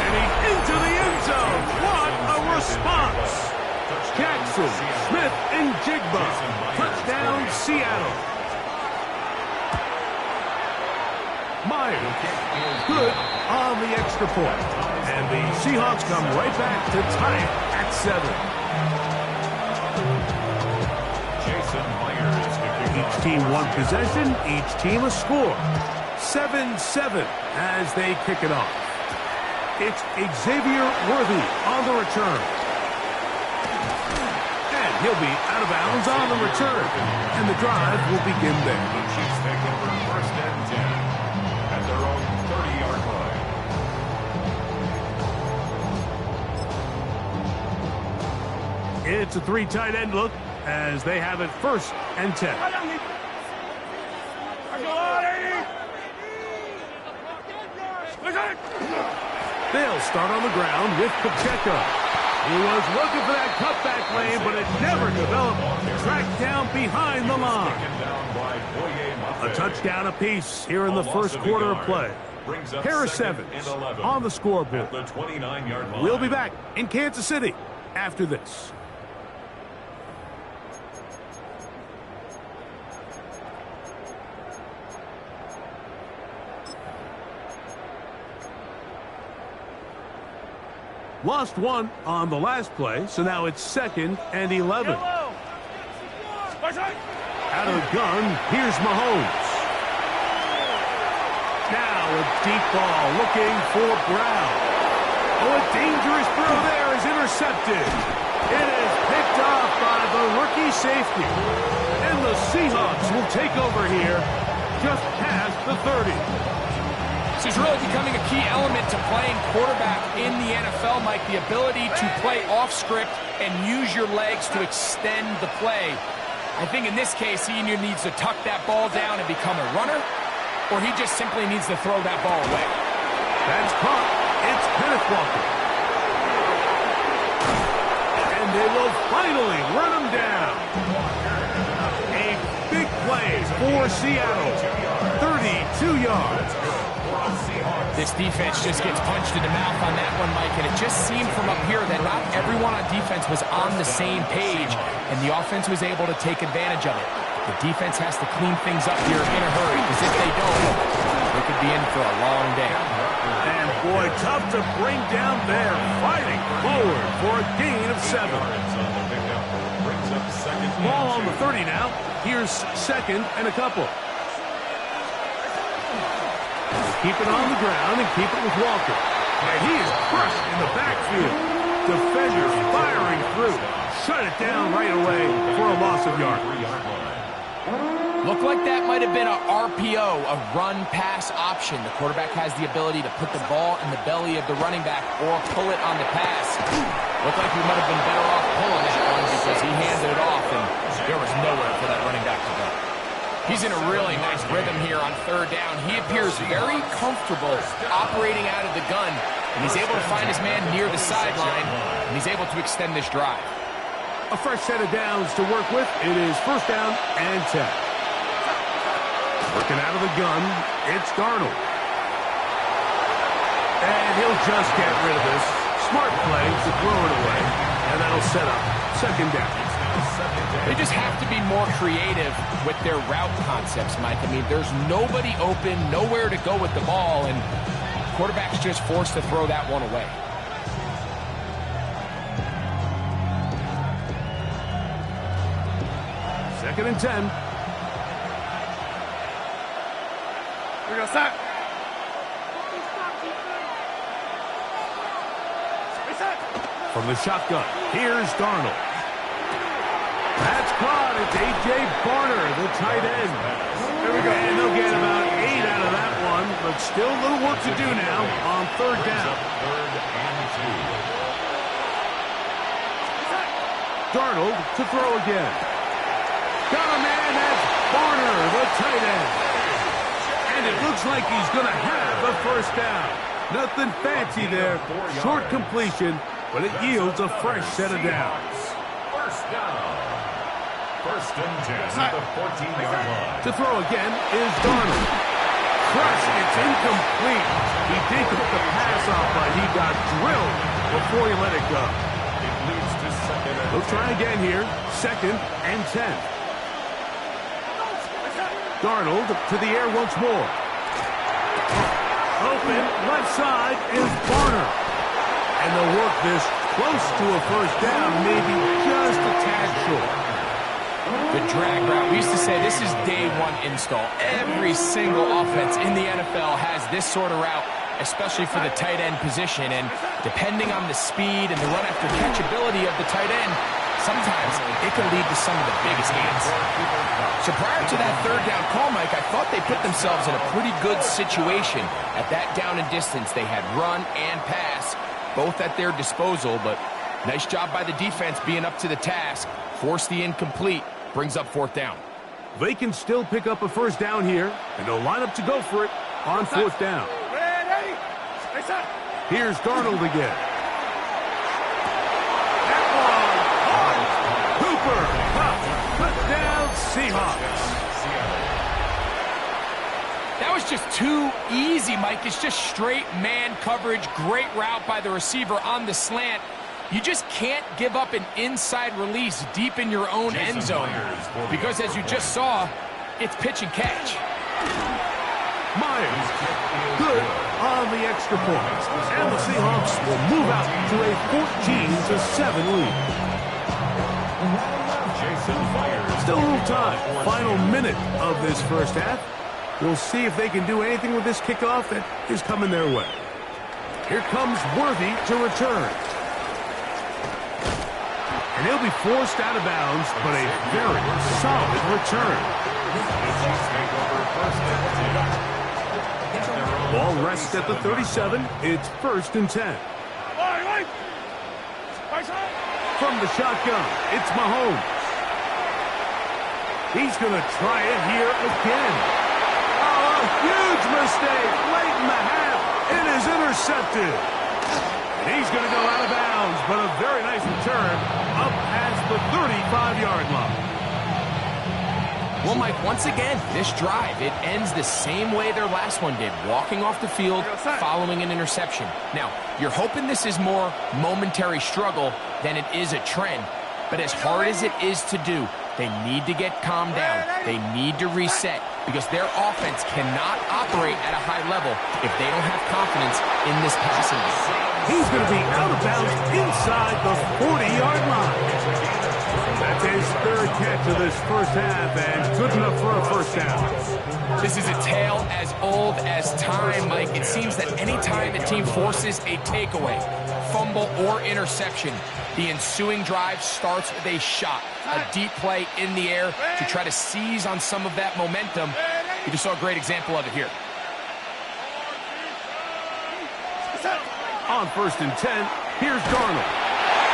And he's into the end zone. What a response. Jackson Smith-Njigba. Touchdown, Seattle. Myers, good on the extra point. And the Seahawks come right back to tie it at 7. Jason Myers to kick Each off. team one possession, each team a score. 7-7 as they kick it off. It's Xavier Worthy on the return. And he'll be out of bounds on the return. And the drive will begin there. The Chiefs take over 1st and 10 at their own 30-yard line. It's a 3 tight end look as they have it 1st and 10. They'll start on the ground with Pacheco. He was looking for that cutback lane, but it never developed. Tracked down behind the line. A touchdown apiece here in the first quarter of play. Harris Evans on the scoreboard. We'll be back in Kansas City after this. Lost one on the last play, so now it's 2nd and 11. Out of the gun, here's Mahomes. Now a deep ball looking for Brown. Oh, a dangerous throw there is intercepted. It is picked off by the rookie safety. And the Seahawks will take over here just past the 30. This is really becoming a key element to playing quarterback in the NFL, Mike, the ability to play off script and use your legs to extend the play. I think in this case, he either needs to tuck that ball down and become a runner, or he just simply needs to throw that ball away. That's caught. It's Kenneth Walker. And they will finally run him down. A big play for Seattle. 32 yards. This defense just gets punched in the mouth on that one, Mike, and it just seemed from up here that not everyone on defense was on the same page, and the offense was able to take advantage of it. The defense has to clean things up here in a hurry, because if they don't, they could be in for a long day. And boy, tough to bring down there, fighting forward for a gain of 7. Ball on the 30 now. Here's 2nd and a couple. Keep it on the ground and keep it with Walker. And he is crushed in the backfield. Defenders firing through. Shut it down right away for a loss of yard. Looked like that might have been a RPO, a run-pass option. The quarterback has the ability to put the ball in the belly of the running back or pull it on the pass. Looked like we might have been better off pulling that one because he handed it off and there was nowhere for that running back to go. He's in a really nice rhythm here on 3rd down. He appears very comfortable operating out of the gun, and he's able to find his man near the sideline, and he's able to extend this drive. A fresh set of downs to work with. It is 1st down and 10. Working out of the gun, it's Darnold. And he'll just get rid of this. Smart play to throw it away, and that'll set up 2nd down. They just have to be more creative with their route concepts, Mike. I mean, there's nobody open, nowhere to go with the ball, and quarterback's just forced to throw that one away. Second and 10. We go, sack. From the shotgun, here's Darnold. That's caught. It's A.J. Barner, the tight end. There we go. And they'll get about 8 out of that one, but still a little work to do now on 3rd down. Darnold to throw again. Got a man, that's Barner, the tight end. And it looks like he's going to have a 1st down. Nothing fancy there. Short completion, but it yields a fresh set of downs. 1st down. 1st and 10 at the 14-yard line. To throw again is Darnold. Crush, it's incomplete. He did get the pass off, but he got drilled before he let it go. It leads to 2nd and 10. They'll try again here. 2nd and 10. Darnold to the air once more. Open, left side is Barner. And they'll work this close to a 1st down, maybe just a tad short. The drag route. We used to say this is day 1 install. Every single offense in the NFL has this sort of route, especially for the tight end position. And depending on the speed and the run after catchability of the tight end, sometimes it can lead to some of the biggest gains. So prior to that 3rd down call, Mike, I thought they put themselves in a pretty good situation. At that down and distance, they had run and pass, both at their disposal, but nice job by the defense being up to the task. Force the incomplete, brings up 4th down. They can still pick up a 1st down here, and they'll line up to go for it on 4th down. Ready? Here's Darnold again. That one, Hooper, touchdown Seahawks. That was just too easy, Mike. It's just straight man coverage, great route by the receiver on the slant. You just can't give up an inside release deep in your own end zone because, as you just saw, it's pitch and catch. Myers. Good on the extra point. And the Seahawks will move out to a 14-7 lead. Still a little time. Final minute of this first half. We'll see if they can do anything with this kickoff that is coming their way. Here comes Worthy to return. And he'll be forced out of bounds, but a very solid return. Ball rests at the 37. It's 1st and 10. From the shotgun, it's Mahomes. He's going to try it here again. Oh, a huge mistake late in the half. It is intercepted. And he's going to go out of bounds, but a very nice return up past the 35-yard line. Well, Mike, once again, this drive, it ends the same way their last one did, walking off the field, following an interception. Now, you're hoping this is more momentary struggle than it is a trend, but as hard as it is to do, they need to get calmed down. They need to reset because their offense cannot operate at a high level if they don't have confidence in this passing game. He's going to be out of bounds inside the 40-yard line. That's his 3rd catch of this first half, and good enough for a first down. This is a tale as old as time, Mike. It seems that any time a team forces a takeaway, fumble, or interception, the ensuing drive starts with a shot, a deep play in the air to try to seize on some of that momentum. You just saw a great example of it here. On 1st and 10, here's Darnold.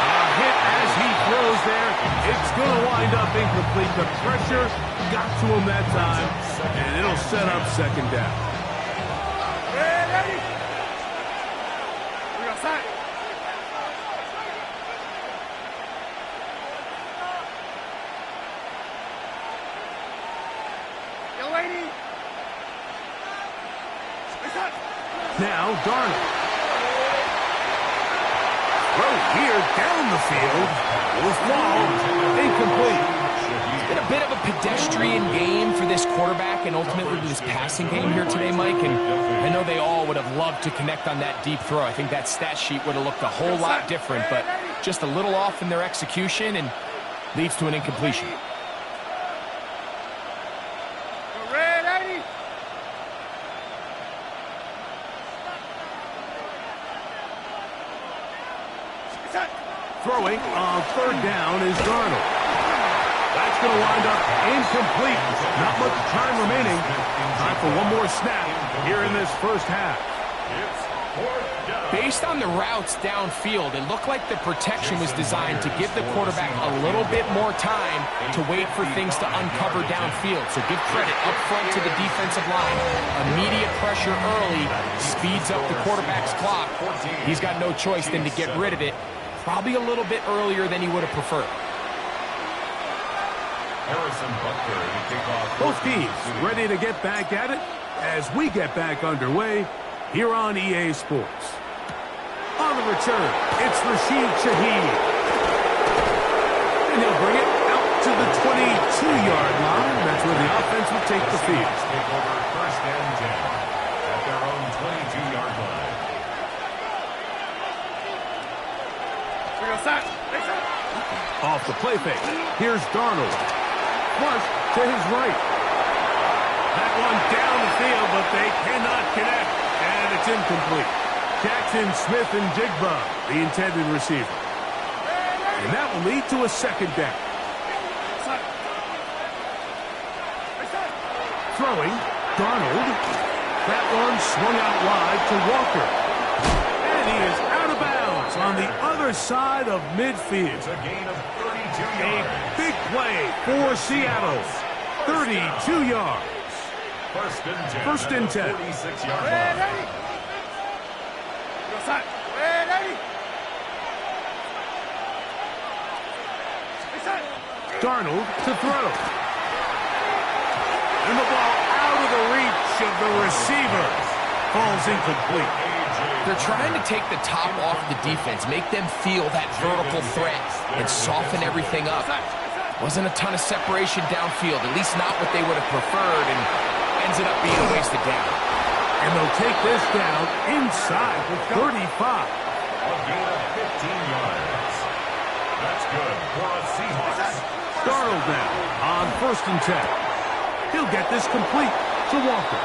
A hit as he throws there. It's going to wind up incomplete. The pressure got to him that time, and it'll set up 2nd down. Now Darnold. Throw here down the field. Will fall. Incomplete. It's been a bit of a pedestrian game for this quarterback and ultimately this passing game here today, Mike. And I know they all would have loved to connect on that deep throw. I think that stat sheet would have looked a whole lot different, but just a little off in their execution and leads to an incompletion. Throwing on 3rd down is Darnold. That's going to wind up incomplete. Not much time remaining. Time for one more snap here in this first half. Based on the routes downfield, it looked like the protection was designed to give the quarterback a little bit more time to wait for things to uncover downfield. So give credit up front to the defensive line. Immediate pressure early speeds up the quarterback's clock. He's got no choice than to get rid of it. Probably a little bit earlier than he would have preferred. Both teams ready to get back at it as we get back underway here on EA Sports. On the return, it's Rashid Shaheed. And he'll bring it out to the 22-yard line. That's where the offense will take the field. Take over 1st and 10 at their own 22-yard line. Off the play fake. Here's Darnold. Flush to his right. That one down the field, but they cannot connect. And it's incomplete. Jackson Smith and Jigba, the intended receiver. And that will lead to a 2nd down. Throwing, Darnold. That one swung out wide to Walker. And he is out of bounds on the other side of midfield. It's a gain of 32 yards. A big play for Seattle. 32 yards. 1st and 10. 46-yard line. Darnold to throw. And the ball out of the reach of the receiver. Falls incomplete. They're trying to take the top off the defense, make them feel that vertical threat, and soften everything up. Wasn't a ton of separation downfield, at least not what they would have preferred, and ends it up being a wasted down. And they'll take this down inside the 35. A gain of 15 yards. That's good for a Seahawks. Darnold now on 1st and 10. He'll get this complete to Walker.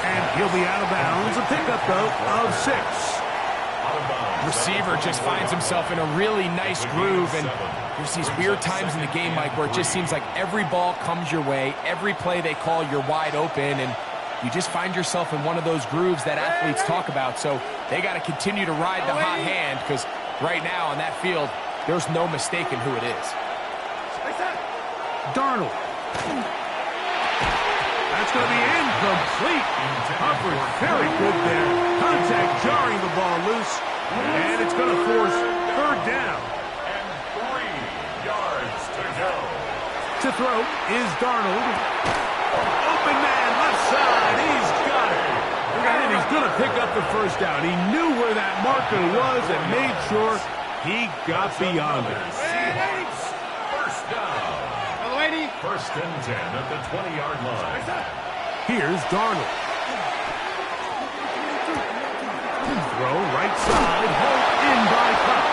And he'll be out of bounds. A pickup, though, of 6. Receiver just finds himself in a really nice groove, and there's these weird times in the game, Mike, where it just seems like every ball comes your way, every play they call, you're wide open, and you just find yourself in one of those grooves that athletes talk about. So they got to continue to ride the hot hand, because right now on that field, there's no mistaking who it is. Darnold. That's going to be incomplete. Hubbard very good there. Contact jarring the ball loose. And it's going to force 3rd down. And 3 yards to go. To throw is Darnold. Open man, left side. He's got it. And he's going to pick up the 1st down. He knew where that marker was and made sure he got beyond it. Seahawks, 1st down. 1st and 10 at the 20-yard line. Here's Darnold. Throw right side, home in by Cup.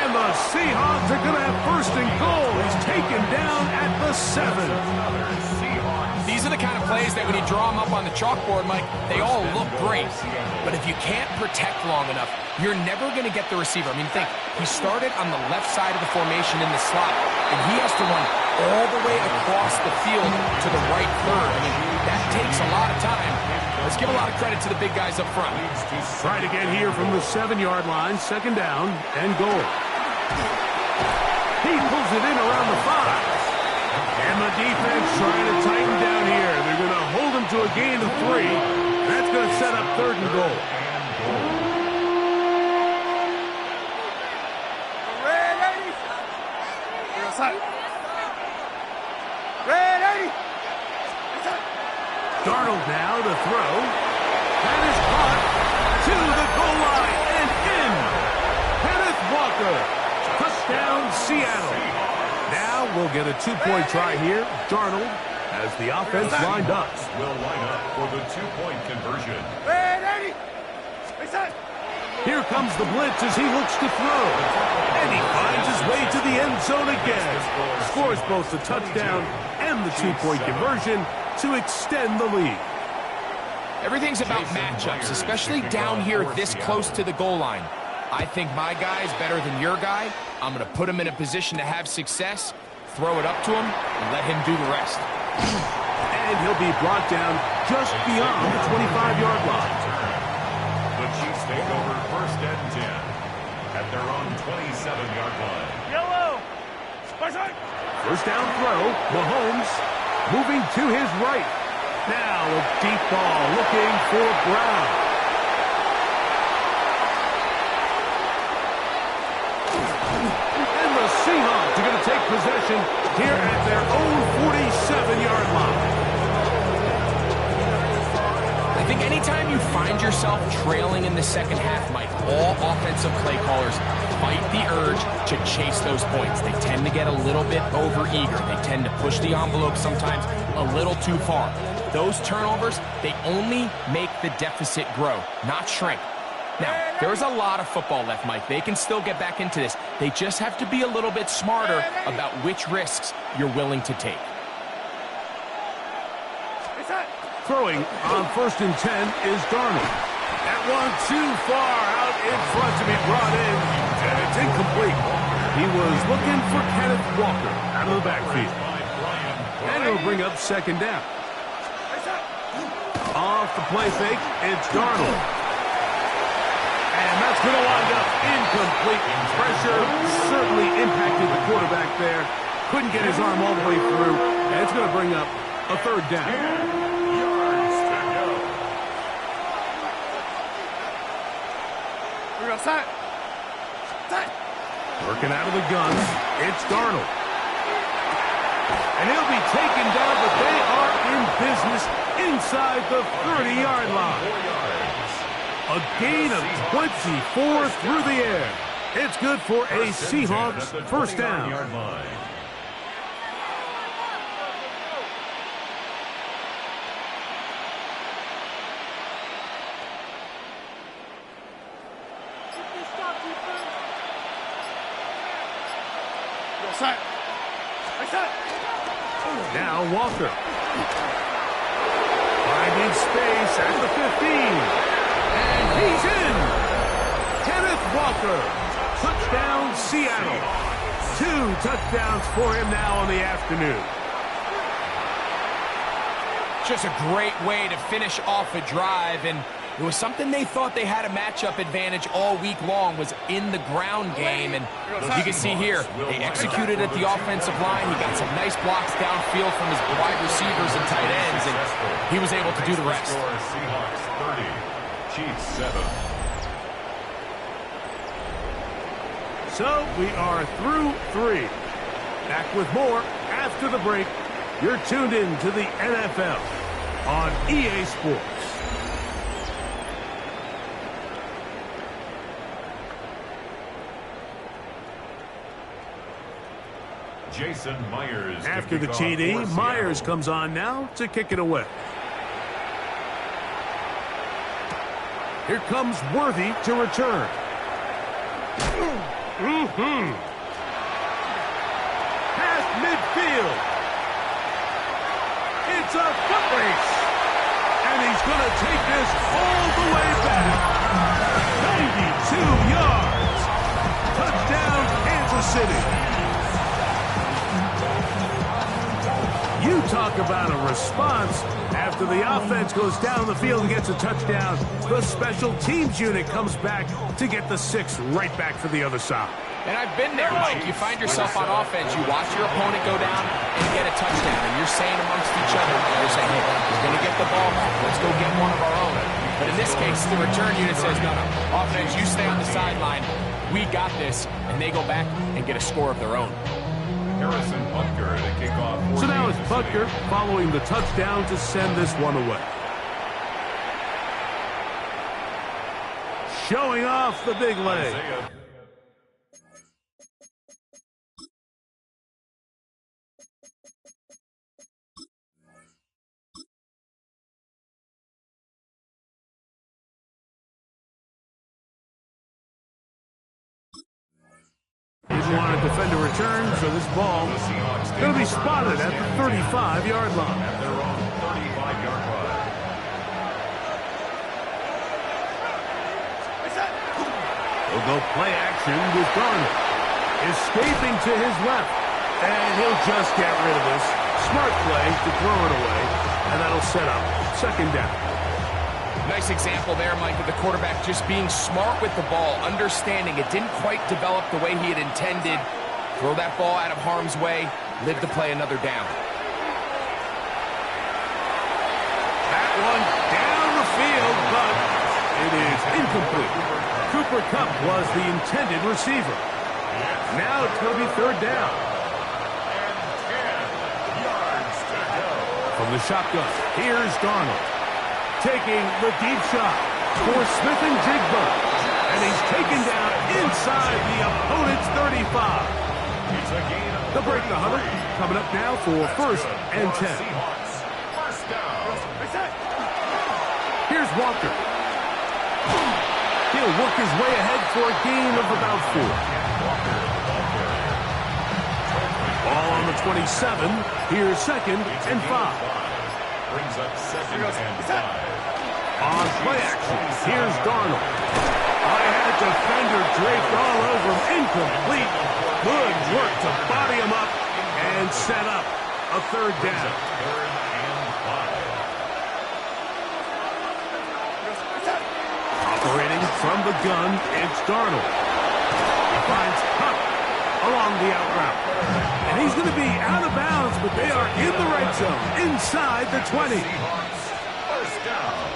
And the Seahawks are going to have 1st and goal. He's taken down at the 7. These are the kind of plays that when you draw them up on the chalkboard, Mike, they all look great. But if you can't protect long enough, you're never going to get the receiver. I mean, think, he started on the left side of the formation in the slot, and he has to run all the way across the field to the right third. I mean, that takes a lot of time. Let's give a lot of credit to the big guys up front. Try it again here from the 7-yard line, 2nd down and goal. He pulls it in around the 5. And the defense trying to tighten down here. They're going to hold him to a gain of 3. That's going to set up 3rd and goal. Darnold now to throw. That is caught to the goal line and in. Kenneth Walker. Touchdown, Seattle. Now we'll get a 2-point try here. Darnold as the offense lined up. Will line up for the 2-point conversion. Here comes the blitz as he looks to throw. And he finds his way to the end zone again. Scores both the touchdown and the 2-point conversion to extend the lead. Everything's about matchups, especially down here this close to the goal line. I think my guy is better than your guy. I'm going to put him in a position to have success, throw it up to him, and let him do the rest. And he'll be brought down just beyond the 25-yard line. The Chiefs take over 1st and 10 at their own 27-yard line. Yellow. 1st down throw, Mahomes moving to his right. Now a deep ball looking for Brown. And the Seahawks are going to take possession here at their own 47-yard line. I think anytime you find yourself trailing in the second half, Mike, all offensive play callers fight the urge to chase those points. They tend to get a little bit over-eager. They tend to push the envelope sometimes a little too far. Those turnovers, they only make the deficit grow, not shrink. Now, there's a lot of football left, Mike. They can still get back into this. They just have to be a little bit smarter about which risks you're willing to take. Throwing on 1st and 10 is Darnold. That one too far out in front to be brought in, and it's incomplete. He was looking for Kenneth Walker out of the backfield. And it'll bring up 2nd down. Off the play fake, it's Darnold. And that's going to wind up incomplete. Pressure certainly impacted the quarterback there. Couldn't get his arm all the way through, and it's going to bring up a 3rd down. Working out of the gun, it's Darnold. And he'll be taken down, but they are in business inside the 30-yard line. A gain of 24 through the air. It's good for a Seahawks 1st down. Now Walker. Finding space at the 15. And he's in. Kenneth Walker. Touchdown, Seattle. 2 touchdowns for him now on the afternoon. Just a great way to finish off a drive, and it was something they thought they had a matchup advantage all week long, was in the ground game, and you can see here, they executed at the offensive line. He got some nice blocks downfield from his wide receivers and tight ends, and he was able to do the rest. Seahawks 30, Chiefs 7. So we are through 3. Back with more after the break. You're tuned in to the NFL on EA Sports. Jason Myers. After the TD, Myers comes on now to kick it away. Here comes Worthy to return. Past midfield. It's a foot race. And he's going to take this all the way back. 92 yards. Touchdown, Kansas City. You talk about a response. After the offense goes down the field and gets a touchdown, the special teams unit comes back to get the 6 right back for the other side. And I've been there, Mike. You find yourself on offense, you watch your opponent go down and get a touchdown, and you're saying amongst each other, you're saying, hey, we're going to get the ball back. Let's go get one of our own. But in this case, the return unit says, no, offense, you stay on the sideline. We got this. And they go back and get a score of their own. Harrison Butker to kick off. So now it's Butker following the touchdown to send this one away. Showing off the big leg. Isaiah. Didn't want to defend a return, so this ball is going to be spotted at the 35-yard line. At their own 35-yard line. He'll go play action with Garner. Escaping to his left. And he'll just get rid of this. Smart play to throw it away. And that'll set up 2nd down. Nice example there, Mike, of the quarterback just being smart with the ball, understanding it didn't quite develop the way he had intended. Throw that ball out of harm's way, live to play another down. That one down the field, but it is incomplete. Cooper Kupp was the intended receiver. Now it's going to be 3rd down. And 10 yards to go. From the shotgun, here's Darnold. Taking the deep shot for Smith and Jigba. And he's taken down inside the opponent's 35. It's a gain of The break the 100. Coming up now for 1st and 10. Seahawks. First down. Here's Walker. He'll work his way ahead for a gain of about 4. Ball on the 27. Here's 2nd and 5. Brings up 2nd and 5. On play action, here's Darnold. I had a defender draped all over him. Incomplete. Good work to body him up and set up a 3rd down. 3rd and 5. Operating from the gun, it's Darnold. He finds Kupp along the out route. And he's going to be out of bounds, but they are in the red zone, inside the 20. Seahawks. First down.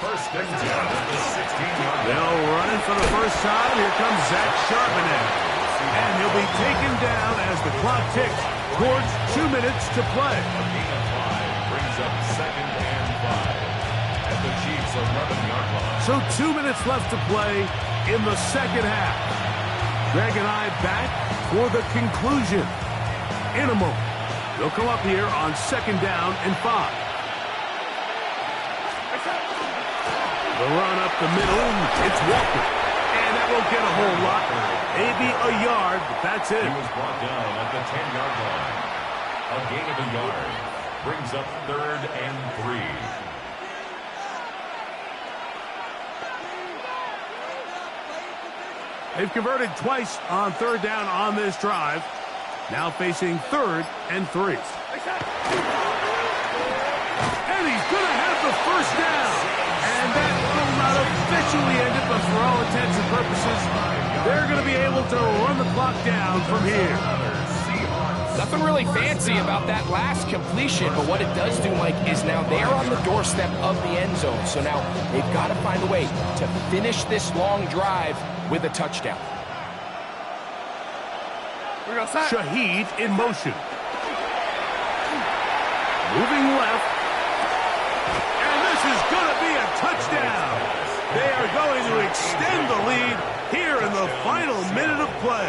1st and 10 at the 16-yard line. They'll run it for the first time. Here comes Zach Charbonnet. And he'll be taken down as the clock ticks towards 2 minutes to play. A gain of 5 brings up 2nd and 5 at the Chiefs' 11-yard line. So 2 minutes left to play in the 2nd half. Greg and I back for the conclusion in a moment. They'll come up here on 2nd down and 5. The run up the middle, it's Walker. And that won't get a whole lot. Maybe a yard, but that's it. He was brought down at the 10-yard line. A gain of a yard brings up 3rd and 3. They've converted twice on 3rd down on this drive. Now facing 3rd and 3. And he's going to have the first down. And that will not officially end it, but for all intents and purposes, they're going to be able to run the clock down from here. Nothing really fancy about that last completion, but what it does do, Mike, is now they're on the doorstep of the end zone. So now they've got to find a way to finish this long drive with a touchdown. Shaheed in motion. Moving left. And this is going to be a touchdown. They are going to extend the lead here in the final minute of play.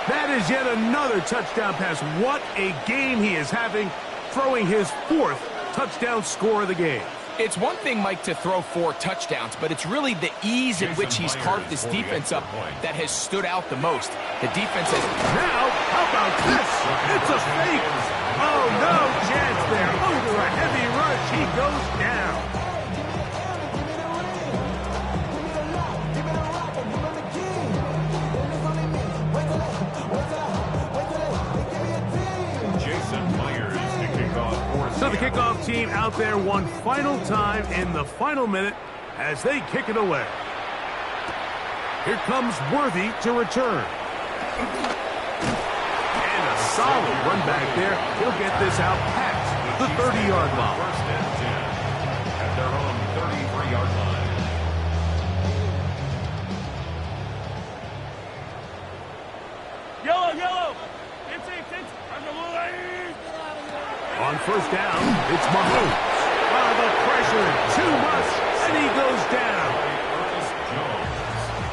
That is yet another touchdown pass. What a game he is having, throwing his 4th touchdown score of the game. It's one thing, Mike, to throw 4 touchdowns, but it's really the ease in which he's carved this defense up that has stood out the most. The defense has... Now, how about this? It's a fake. Oh, no chance there. Under a heavy rush, he goes down. So the kickoff team out there one final time in the final minute as they kick it away. Here comes Worthy to return. And a solid run back there. He'll get this out past the 30-yard line. 1st and 10 at their own 33-yard line. Yellow. On 1st down, it's Mahomes. The pressure, too much, and he goes down.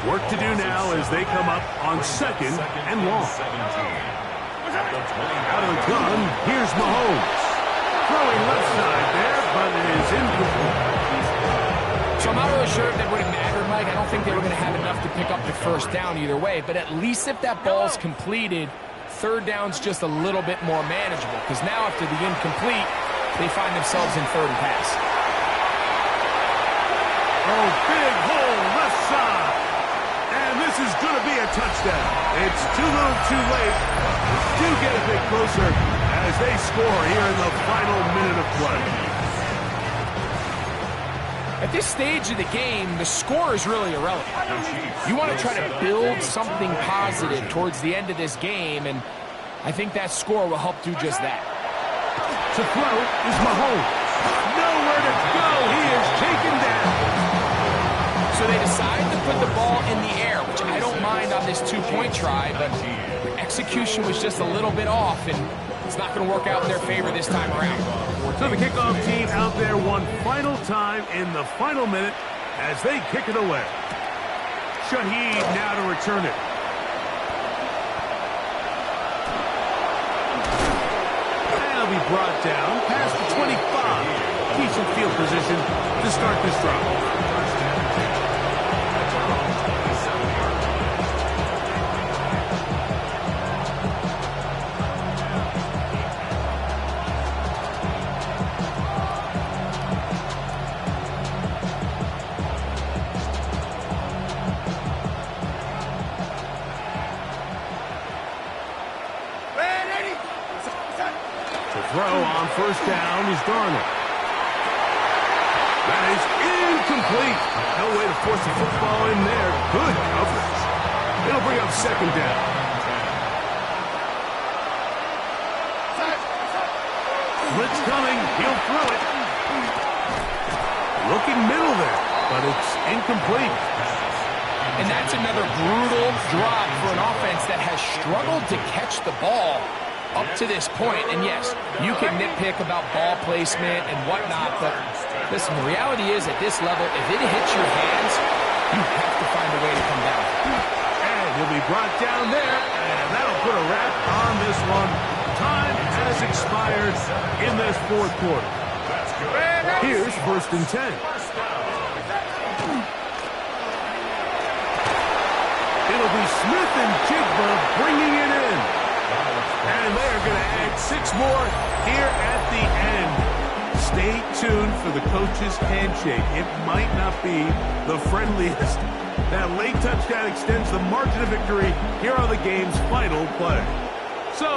Work to do now as they come up on 2nd and long. Out of the gun, here's Mahomes. Throwing left side there, but it is incomplete. So I'm not really sure if that would have mattered, Mike. I don't think they were going to have enough to pick up the 1st down either way, but at least if that ball's completed, 3rd down's just a little bit more manageable, because now after the incomplete, they find themselves in 3rd and pass. Oh, big hole left side. And this is going to be a touchdown. It's too little too late. Do get a bit closer as they score here in the final minute of play. At this stage of the game, the score is really irrelevant. You want to try to build something positive towards the end of this game, and I think that score will help do just that. To throw is Mahomes. Nowhere to go. He is taken down. So they decide to put the ball in the air, which I don't mind on this 2-point try, but execution was just a little bit off, and it's not going to work out in their favor this time around. So the kickoff team out there one final time in the final minute as they kick it away. Shaheed now to return it. That'll be brought down past the 25. Decent field position to start this drive. Throw on 1st down is Darnold. That is incomplete. No way to force the football in there. Good coverage. It'll bring up 2nd down. Blitz coming. He'll throw it. Looking middle there, but it's incomplete. And that's another brutal drop for an offense that has struggled to catch the ball up to this point. And yes, you can nitpick about ball placement and whatnot, but listen, the reality is at this level, if it hits your hands, you have to find a way to come down. And he'll be brought down there, and that'll put a wrap on this one. Time has expired in this 4th quarter. Here's 1st and 10. it'll be Smith and Jigba bringing it in. And they're going to add 6 more here at the end. Stay tuned for the coach's handshake. It might not be the friendliest. That late touchdown extends the margin of victory here on the game's final play. So